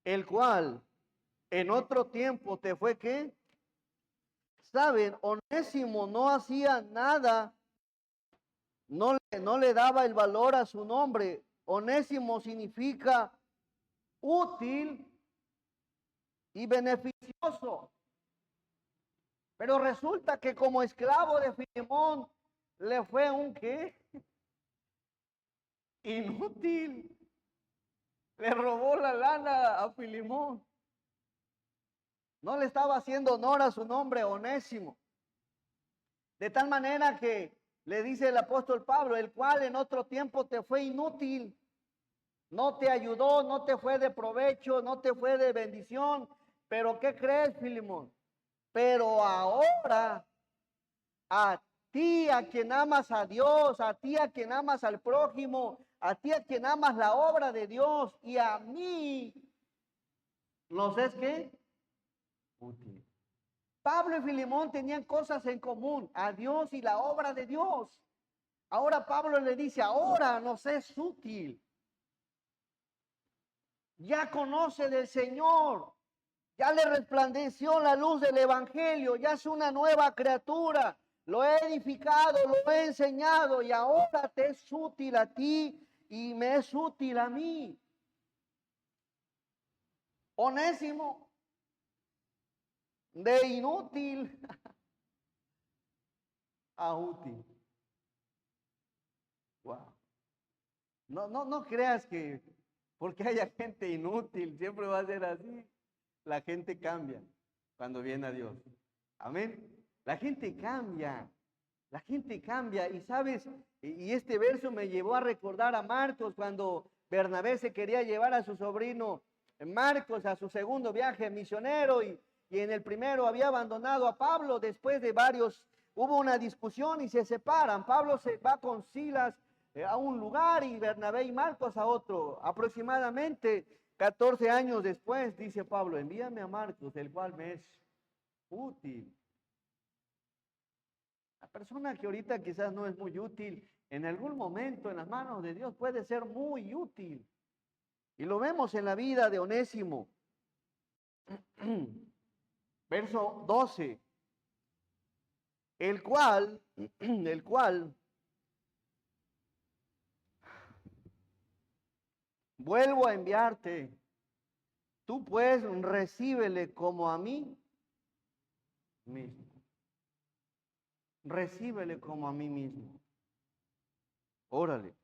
El cual en otro tiempo te fue que, saben, Onésimo no hacía nada, no le daba el valor a su nombre. Onésimo significa útil y beneficioso. Pero resulta que como esclavo de Filemón le fue un ¿qué? Inútil. Le robó la lana a Filemón. No le estaba haciendo honor a su nombre Onésimo. De tal manera que le dice el apóstol Pablo, el cual en otro tiempo te fue inútil, no te ayudó, no te fue de provecho, no te fue de bendición. Pero ¿qué crees, Filemón? Pero ahora a ti a quien amas a Dios, a ti a quien amas al prójimo, a ti a quien amas la obra de Dios y a mí, ¿nos es qué? Útil. Pablo y Filemón tenían cosas en común, a Dios y la obra de Dios. Ahora Pablo le dice, ahora nos es útil. Ya conoce del Señor, ya le resplandeció la luz del Evangelio, ya es una nueva criatura. Lo he edificado, lo he enseñado y ahora te es útil a ti y me es útil a mí. Onésimo, de inútil a útil. Wow. No creas que porque haya gente inútil, siempre va a ser así. La gente cambia cuando viene a Dios. Amén. La gente cambia. La gente cambia y sabes, y este verso me llevó a recordar a Marcos cuando Bernabé se quería llevar a su sobrino Marcos a su segundo viaje misionero y en el primero había abandonado a Pablo. Después de varios, hubo una discusión y se separan. Pablo se va con Silas a un lugar y Bernabé y Marcos a otro. Aproximadamente 14 años después, dice Pablo, envíame a Marcos, el cual me es útil. La persona que ahorita quizás no es muy útil, en algún momento en las manos de Dios puede ser muy útil. Y lo vemos en la vida de Onésimo. Verso 12. El cual vuelvo a enviarte. Tú pues recíbele como a mí mismo. Recíbele como a mí mismo. Órale.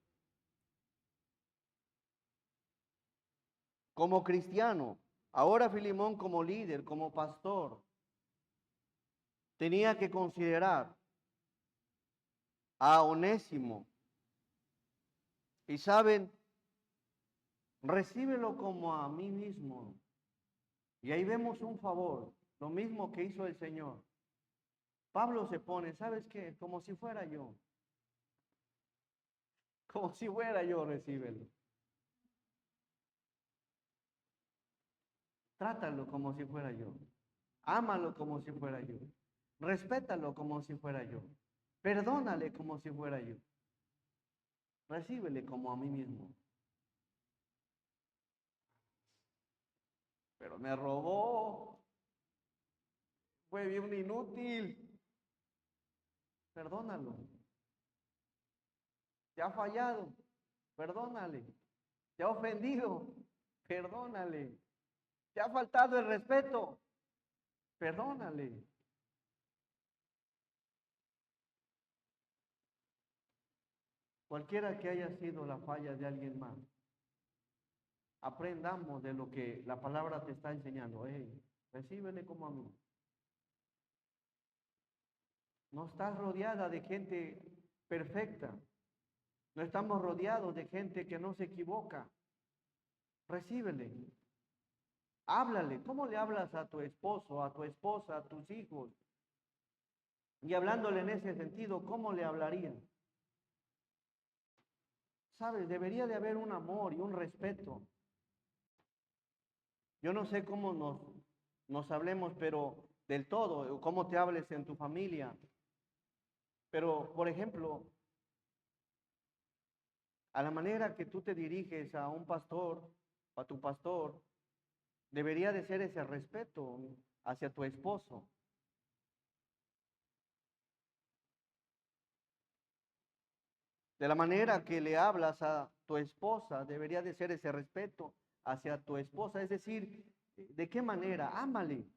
Como cristiano, ahora Filemón como líder, como pastor, tenía que considerar a Onésimo. Y saben, recíbelo como a mí mismo. Y ahí vemos un favor, lo mismo que hizo el Señor. Pablo se pone, ¿sabes qué? Como si fuera yo. Como si fuera yo, recíbelo. Trátalo como si fuera yo. Ámalo como si fuera yo. Respétalo como si fuera yo. Perdónale como si fuera yo. Recíbele como a mí mismo. Pero me robó. Fue bien inútil. Perdónalo. Te ha fallado. Perdónale. Te ha ofendido. Perdónale. Te ha faltado el respeto. Perdónale. Cualquiera que haya sido la falla de alguien más, aprendamos de lo que la palabra te está enseñando. Hey, recíbele como a mí. No estás rodeada de gente perfecta. No estamos rodeados de gente que no se equivoca. Recíbele. Háblale. ¿Cómo le hablas a tu esposo, a tu esposa, a tus hijos? Y hablándole en ese sentido, ¿cómo le hablarían? ¿Sabes? Debería de haber un amor y un respeto. Yo no sé cómo nos hablemos, pero del todo, cómo te hables en tu familia. Pero, por ejemplo, a la manera que tú te diriges a un pastor, a tu pastor, debería de ser ese respeto hacia tu esposo. De la manera que le hablas a tu esposa, debería de ser ese respeto hacia tu esposa. Es decir, ¿de qué manera? Ámale,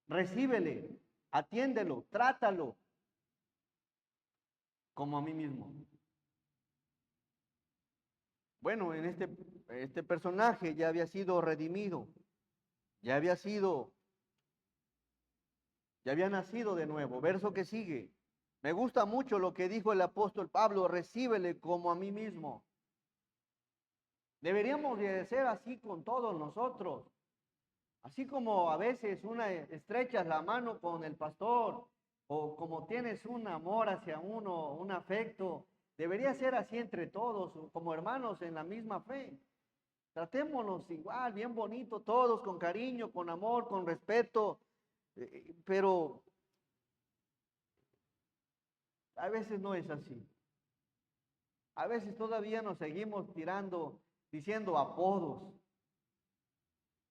recíbele, atiéndelo, trátalo como a mí mismo. Bueno, en este personaje ya había sido redimido, ya había sido, ya había nacido de nuevo. Verso que sigue. Me gusta mucho lo que dijo el apóstol Pablo, recíbele como a mí mismo. Deberíamos de ser así con todos nosotros. Así como a veces estrechas la mano con el pastor o como tienes un amor hacia uno, un afecto, debería ser así entre todos, como hermanos en la misma fe. Tratémonos igual, bien bonito, todos con cariño, con amor, con respeto, pero a veces no es así. A veces todavía nos seguimos tirando, diciendo apodos.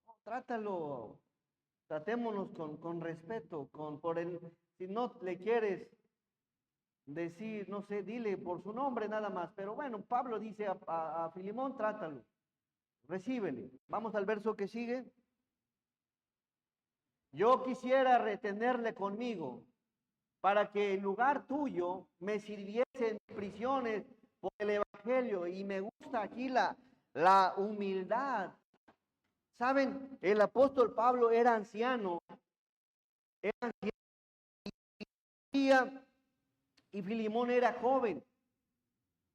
No, trátalo, tratémonos con respeto, si no le quieres decir, no sé, dile por su nombre nada más. Pero bueno, Pablo dice a Filemón, trátalo, recíbele. Vamos al verso que sigue. Yo quisiera retenerle conmigo para que en lugar tuyo me sirviese en prisiones por el Evangelio. Y me gusta aquí la humildad. Saben, el apóstol Pablo era anciano y Filemón era joven.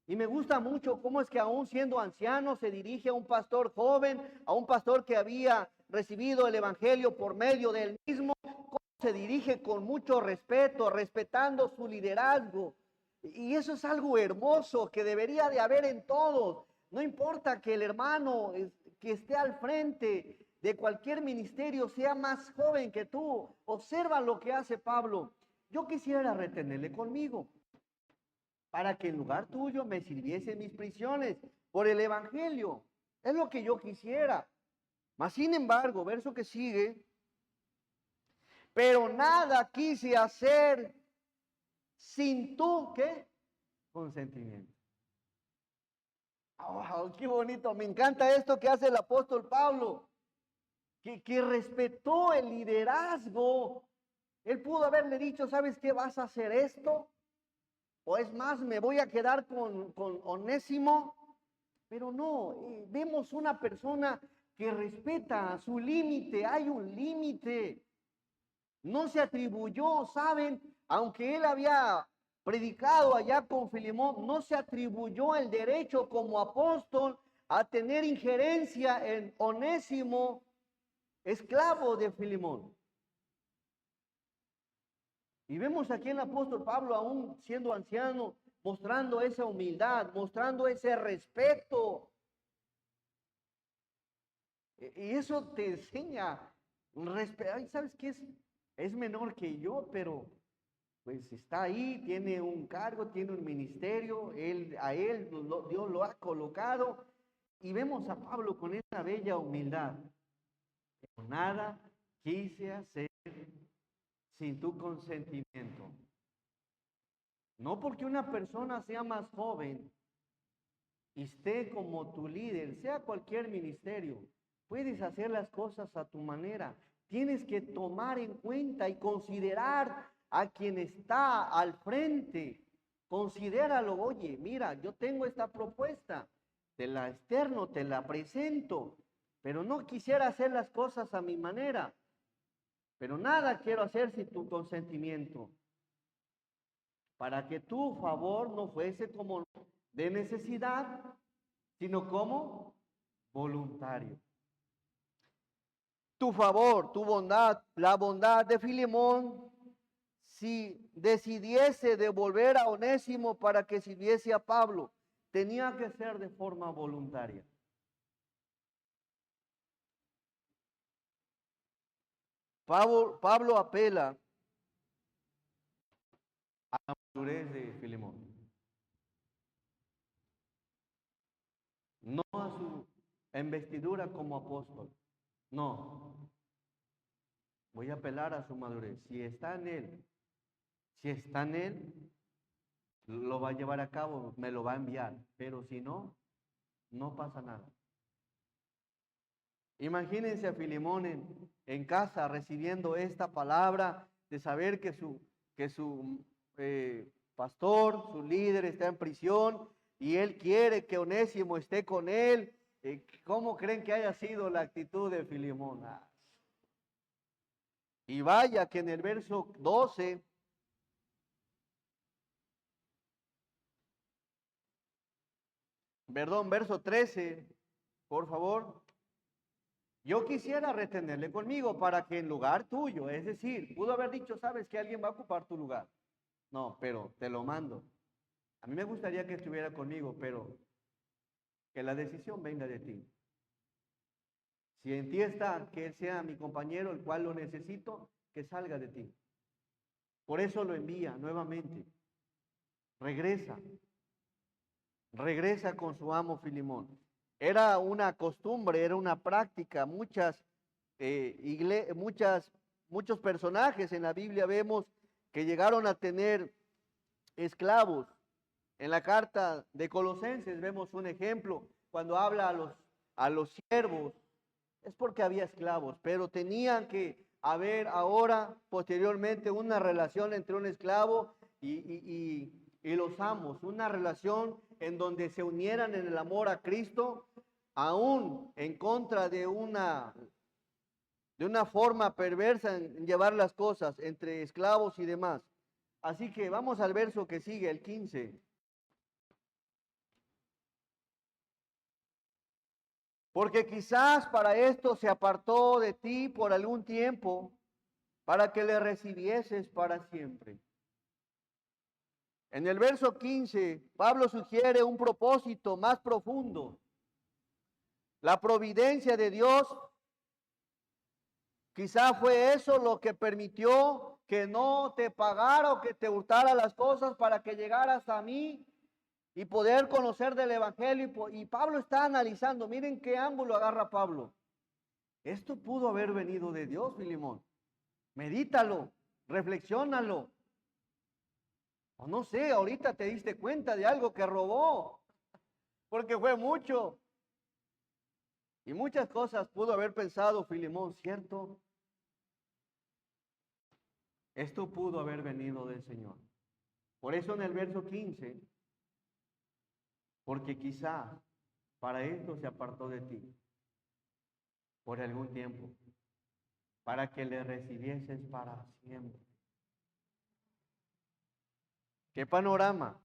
Y me gusta mucho cómo es que aún siendo anciano se dirige a un pastor joven, a un pastor que había recibido el Evangelio por medio del mismo, cómo se dirige con mucho respeto, respetando su liderazgo. Y eso es algo hermoso que debería de haber en todos. No importa que el hermano que esté al frente de cualquier ministerio sea más joven que tú. Observa lo que hace Pablo. Yo quisiera retenerle conmigo para que en lugar tuyo me sirviesen mis prisiones por el Evangelio. Es lo que yo quisiera. Mas sin embargo, verso que sigue, pero nada quise hacer sin tu, ¿qué? Consentimiento. Oh, qué bonito, me encanta esto que hace el apóstol Pablo, que respetó el liderazgo. Él pudo haberle dicho, ¿sabes qué? ¿Vas a hacer esto? O es más, me voy a quedar con Onésimo. Pero no, vemos una persona que respeta su límite, hay un límite. No se atribuyó, ¿saben? Aunque él había predicado allá con Filemón, no se atribuyó el derecho como apóstol a tener injerencia en Onésimo, esclavo de Filemón. Y vemos aquí el apóstol Pablo, aún siendo anciano, mostrando esa humildad, mostrando ese respeto. Y eso te enseña respeto. ¿Sabes qué? Es menor que yo, pero pues está ahí, tiene un cargo, tiene un ministerio, Dios lo ha colocado. Y vemos a Pablo con esa bella humildad. Nada quise hacer sin tu consentimiento. No porque una persona sea más joven y esté como tu líder, sea cualquier ministerio, puedes hacer las cosas a tu manera. Tienes que tomar en cuenta y considerar a quien está al frente. Considéralo, oye, mira, yo tengo esta propuesta, te la externo, te la presento, pero no quisiera hacer las cosas a mi manera. Pero nada quiero hacer sin tu consentimiento, para que tu favor no fuese como de necesidad, sino como voluntario. Tu favor, tu bondad, la bondad de Filemón, si decidiese devolver a Onésimo para que sirviese a Pablo, tenía que ser de forma voluntaria. Pablo apela a la madurez de Filemón, no a su investidura como apóstol. No, voy a apelar a su madurez. Si está en él, lo va a llevar a cabo, me lo va a enviar. Pero si no, no pasa nada. Imagínense a Filemón en casa recibiendo esta palabra de saber que su pastor, su líder está en prisión y él quiere que Onésimo esté con él. ¿Cómo creen que haya sido la actitud de Filemón? Y vaya que en el verso 12, perdón, verso 13, por favor. Yo quisiera retenerle conmigo para que en lugar tuyo, es decir, pudo haber dicho, sabes que alguien va a ocupar tu lugar. No, pero te lo mando. A mí me gustaría que estuviera conmigo, pero que la decisión venga de ti. Si en ti está que él sea mi compañero, el cual lo necesito, que salga de ti. Por eso lo envía nuevamente. Regresa. Regresa con su amo Filemón. Era una costumbre, era una práctica. Muchos personajes en la Biblia vemos que llegaron a tener esclavos. En la carta de Colosenses vemos un ejemplo cuando habla a los siervos. Es porque había esclavos, pero tenían que haber ahora, posteriormente, una relación entre un esclavo y los amos, una relación en donde se unieran en el amor a Cristo, aún en contra de una forma perversa en llevar las cosas entre esclavos y demás. Así que vamos al verso que sigue, el 15. Porque quizás para esto se apartó de ti por algún tiempo, para que le recibieses para siempre. En el verso 15, Pablo sugiere un propósito más profundo. La providencia de Dios, quizá fue eso lo que permitió que no te pagara o que te hurtara las cosas para que llegaras a mí y poder conocer del Evangelio. Y Pablo está analizando, miren qué ángulo agarra Pablo. Esto pudo haber venido de Dios, Filemón. Medítalo, reflexiónalo. O no sé, ahorita te diste cuenta de algo que robó. porque fue mucho. Y muchas cosas pudo haber pensado Filemón, ¿cierto? Esto pudo haber venido del Señor. Por eso en el verso 15, porque quizá para esto se apartó de ti por algún tiempo, para que le recibieses para siempre. ¿Qué panorama?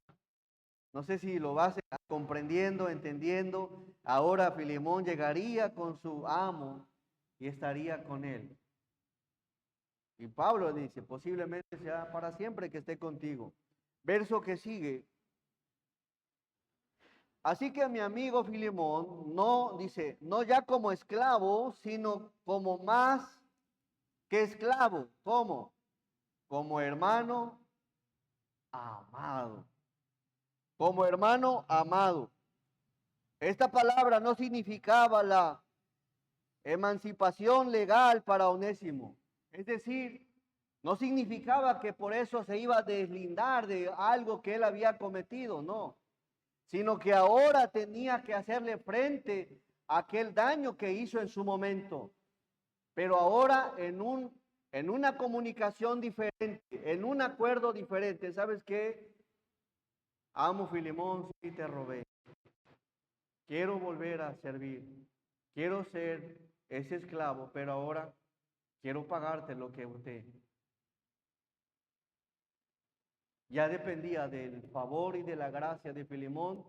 No sé si lo vas comprendiendo, entendiendo. Ahora Filemón llegaría con su amo y estaría con él. Y Pablo dice, posiblemente sea para siempre que esté contigo. Verso que sigue. Así que mi amigo Filemón no dice, no ya como esclavo, sino como más que esclavo. ¿Cómo? Como hermano amado. Como hermano amado. Esta palabra no significaba la emancipación legal para Onésimo. Es decir, no significaba que por eso se iba a deslindar de algo que él había cometido, no. Sino que ahora tenía que hacerle frente a aquel daño que hizo en su momento. Pero ahora en una comunicación diferente, en un acuerdo diferente. ¿Sabes qué? Amo Filemón, sí te robé. Quiero volver a servir. Quiero ser ese esclavo, pero ahora quiero pagarte lo que usted. Ya dependía del favor y de la gracia de Filemón,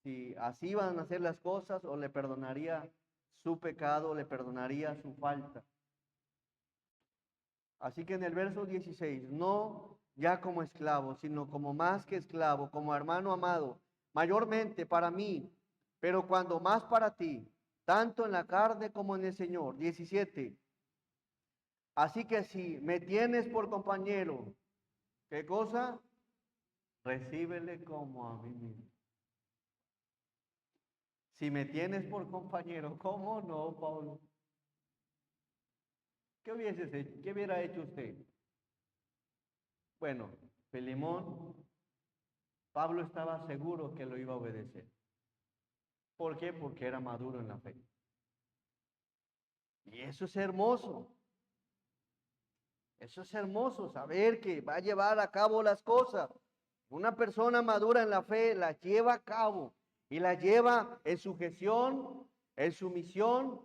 si así iban a hacer las cosas o le perdonaría su pecado, le perdonaría su falta. Así que en el verso 16, no ya como esclavo, sino como más que esclavo, como hermano amado, mayormente para mí, pero cuando más para ti, tanto en la carne como en el Señor. 17. Así que si me tienes por compañero, ¿qué cosa? Recíbele como a mí mismo. Si me tienes por compañero, ¿cómo no, Pablo? ¿Qué hubiera hecho usted? Bueno, Filemón, Pablo estaba seguro que lo iba a obedecer. ¿Por qué? Porque era maduro en la fe. Y eso es hermoso. Eso es hermoso, saber que va a llevar a cabo las cosas. Una persona madura en la fe las lleva a cabo y las lleva en sujeción, en sumisión,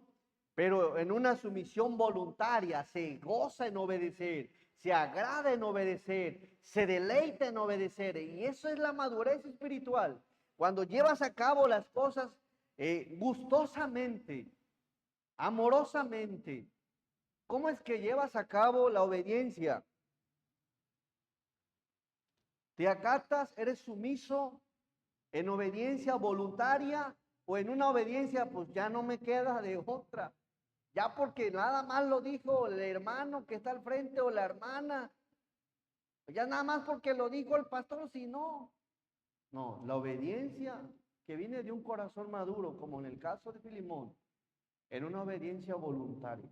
pero en una sumisión voluntaria. Se goza en obedecer, se agrada en obedecer, se deleita en obedecer. Y eso es la madurez espiritual. Cuando llevas a cabo las cosas gustosamente, amorosamente. ¿Cómo es que llevas a cabo la obediencia? ¿Te acatas? ¿Eres sumiso en obediencia voluntaria o en una obediencia pues ya no me queda de otra? Ya porque nada más lo dijo el hermano que está al frente o la hermana. Ya nada más porque lo dijo el pastor, si no. No, la obediencia que viene de un corazón maduro, como en el caso de Filemón, en una obediencia voluntaria.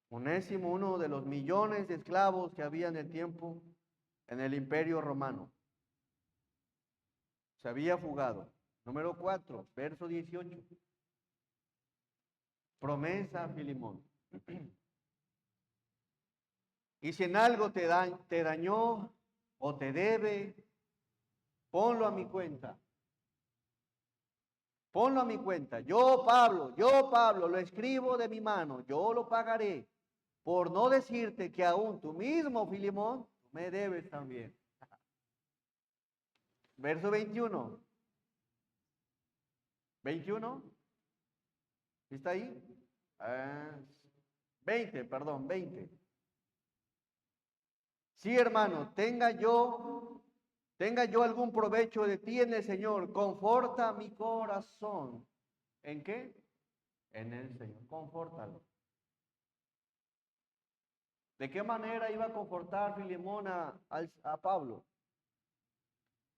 Onésimo, uno de los millones de esclavos que había en el tiempo, en el Imperio Romano, se había fugado. Número 4, verso 18. Promesa a Filemón. Y si en algo te dañó o te debe, ponlo a mi cuenta. Ponlo a mi cuenta. Yo, Pablo, lo escribo de mi mano. Yo lo pagaré. Por no decirte que aún tú mismo, Filemón, me debes también. Verso 21. 21. ¿Está ahí? 20, perdón, 20. Sí, hermano, tenga yo algún provecho de ti en el Señor, conforta mi corazón. ¿En qué? En el Señor, confórtalo. ¿De qué manera iba a confortar Filemón a Pablo?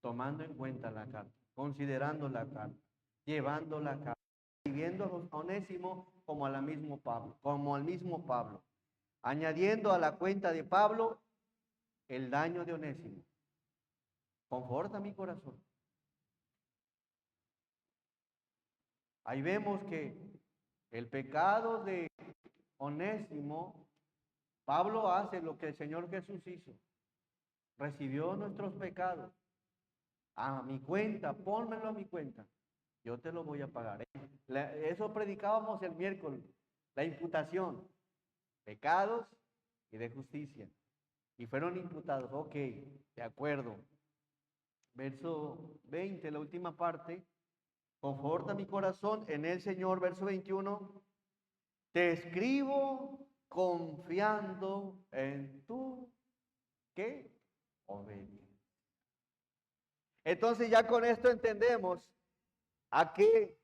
Tomando en cuenta la carta, considerando la carta, llevando la carta, viviendo a Onésimo como al mismo Pablo, añadiendo a la cuenta de Pablo el daño de Onésimo. Conforta mi corazón. Ahí vemos que el pecado de Onésimo, Pablo hace lo que el Señor Jesús hizo. Recibió nuestros pecados. A mi cuenta, pónmelo a mi cuenta. Yo te lo voy a pagar. Eso predicábamos el miércoles. La imputación. Pecados y de justicia. Y fueron imputados. Ok, de acuerdo. Verso 20, la última parte. Conforta mi corazón en el Señor. Verso 21. Te escribo confiando en tu, ¿qué? Obediencia. Entonces ya con esto entendemos a qué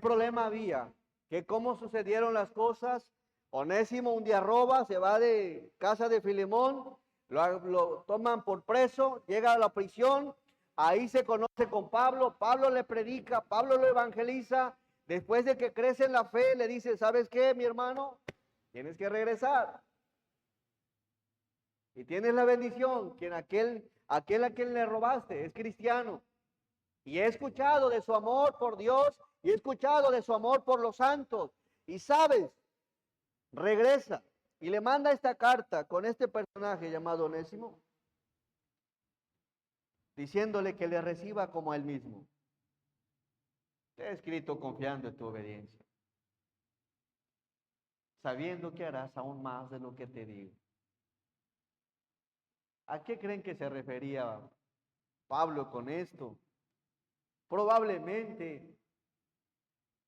problema había, que cómo sucedieron las cosas. Onésimo un día roba, se va de casa de Filemón, lo toman por preso, llega a la prisión, ahí se conoce con Pablo, Pablo le predica, Pablo lo evangeliza, después de que crece en la fe, le dice, ¿sabes qué, mi hermano? Tienes que regresar. Y tienes la bendición que aquel a quien le robaste es cristiano. Y he escuchado de su amor por Dios y he escuchado de su amor por los santos. Y sabes, regresa y le manda esta carta con este personaje llamado Onésimo, diciéndole que le reciba como a él mismo. Te he escrito confiando en tu obediencia, sabiendo que harás aún más de lo que te digo. ¿A qué creen que se refería Pablo con esto? Probablemente,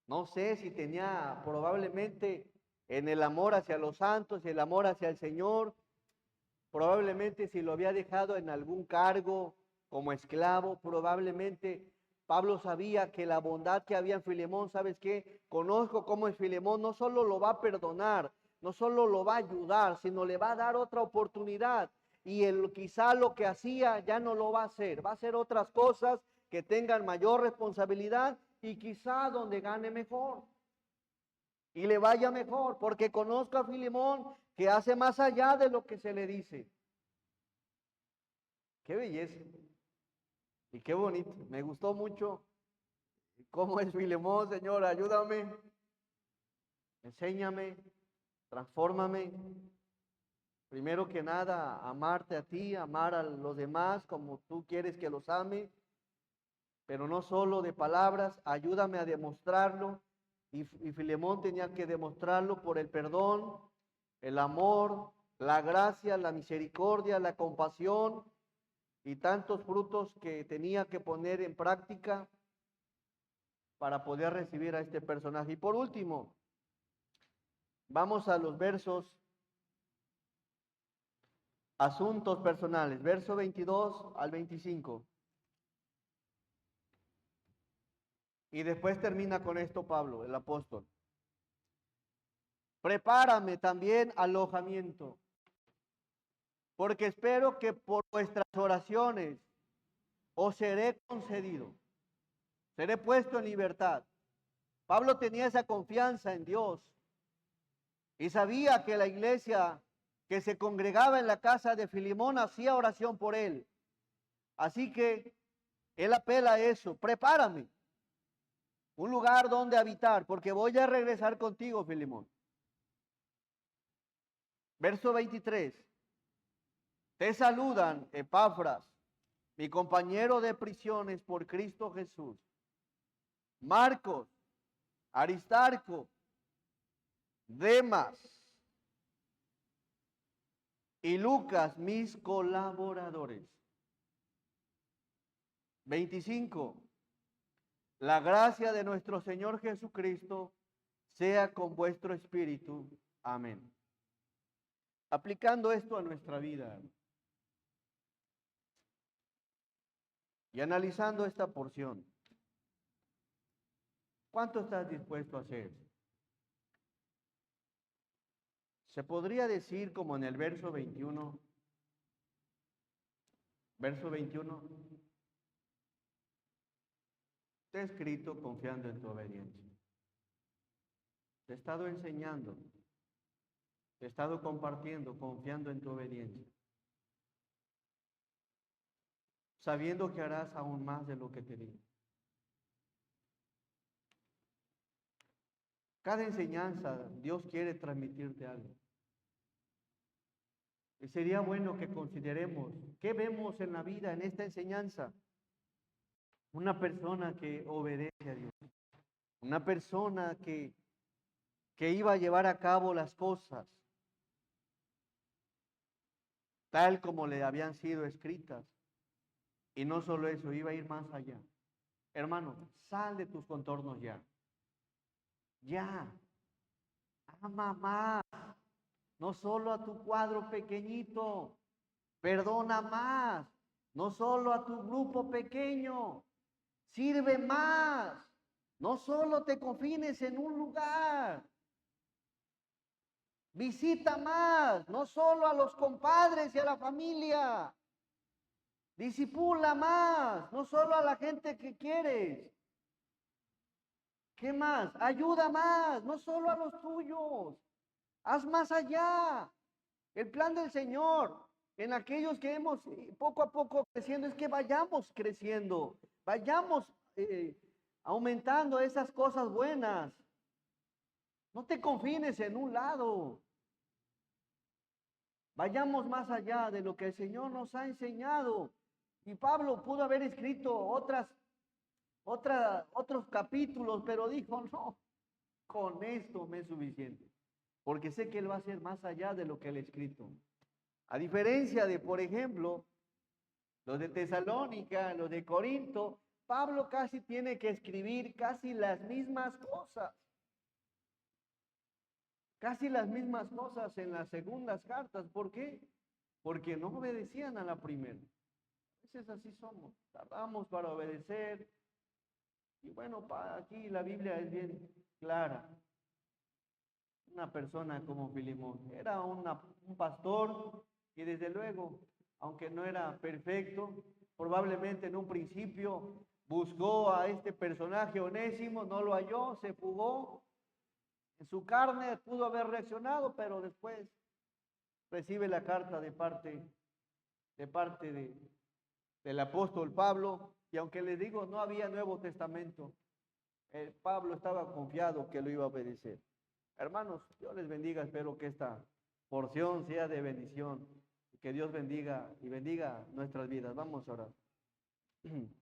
no sé si tenía probablemente en el amor hacia los santos y el amor hacia el Señor, probablemente si lo había dejado en algún cargo como esclavo, probablemente Pablo sabía que la bondad que había en Filemón, ¿sabes qué? Conozco cómo es Filemón, no solo lo va a perdonar, no solo lo va a ayudar, sino le va a dar otra oportunidad. Y quizá lo que hacía ya no lo va a hacer otras cosas que tengan mayor responsabilidad y quizá donde gane mejor y le vaya mejor, porque conozco a Filemón que hace más allá de lo que se le dice. Qué belleza y qué bonito. Me gustó mucho cómo es Filemón, Señor, ayúdame, enséñame, transfórmame. Primero que nada, amarte a ti, amar a los demás como tú quieres que los ame, pero no solo de palabras, ayúdame a demostrarlo. Y Filemón tenía que demostrarlo por el perdón, el amor, la gracia, la misericordia, la compasión y tantos frutos que tenía que poner en práctica para poder recibir a este personaje. Y por último, vamos a los versos, asuntos personales, verso 22 al 25. Y después termina con esto Pablo, el apóstol. Prepárame también alojamiento, porque espero que por vuestras oraciones os seré concedido, seré puesto en libertad. Pablo tenía esa confianza en Dios y sabía que la iglesia que se congregaba en la casa de Filemón hacía oración por él. Así que él apela a eso, prepárame un lugar donde habitar, porque voy a regresar contigo, Filemón. Verso 23. Te saludan, Epafras, mi compañero de prisiones por Cristo Jesús, Marcos, Aristarco, Demas y Lucas, mis colaboradores. 25. La gracia de nuestro Señor Jesucristo sea con vuestro espíritu. Amén. Aplicando esto a nuestra vida y analizando esta porción, ¿cuánto estás dispuesto a hacer? Se podría decir como en el verso 21, te he escrito confiando en tu obediencia. Te he estado enseñando, te he estado compartiendo confiando en tu obediencia. sabiendo que harás aún más de lo que te digo. Cada enseñanza, Dios quiere transmitirte algo. Y sería bueno que consideremos qué vemos en la vida, en esta enseñanza. Una persona que obedece a Dios. Una persona que iba a llevar a cabo las cosas tal como le habían sido escritas. Y no solo eso, iba a ir más allá. Hermano, sal de tus contornos ya. Ya. Ama más. No solo a tu cuadro pequeñito. Perdona más. No solo a tu grupo pequeño. Sirve más. No solo te confines en un lugar. Visita más. No solo a los compadres y a la familia. Discipula más. No solo a la gente que quieres. ¿Qué más? Ayuda más. No solo a los tuyos. Haz más allá. El plan del Señor en aquellos que hemos poco a poco creciendo es que vayamos creciendo, vayamos aumentando esas cosas buenas. No te confines en un lado. Vayamos más allá de lo que el Señor nos ha enseñado. Y Pablo pudo haber escrito otros capítulos, pero dijo, no, con esto me es suficiente. Porque sé que Él va a hacer más allá de lo que Él ha escrito. A diferencia de, por ejemplo, los de Tesalónica, los de Corinto, Pablo casi tiene que escribir casi las mismas cosas. Casi las mismas cosas en las segundas cartas. ¿Por qué? Porque no obedecían a la primera. A veces así somos. Tardamos para obedecer. Y bueno, aquí la Biblia es bien clara. Una persona como Filemón era un pastor y desde luego, aunque no era perfecto, probablemente en un principio buscó a este personaje Onésimo, no lo halló, se fugó. En su carne pudo haber reaccionado, pero después recibe la carta del apóstol Pablo, y aunque les digo, no había Nuevo Testamento, Pablo estaba confiado que lo iba a obedecer. Hermanos, Dios les bendiga, espero que esta porción sea de bendición, que Dios bendiga y bendiga nuestras vidas. Vamos a orar.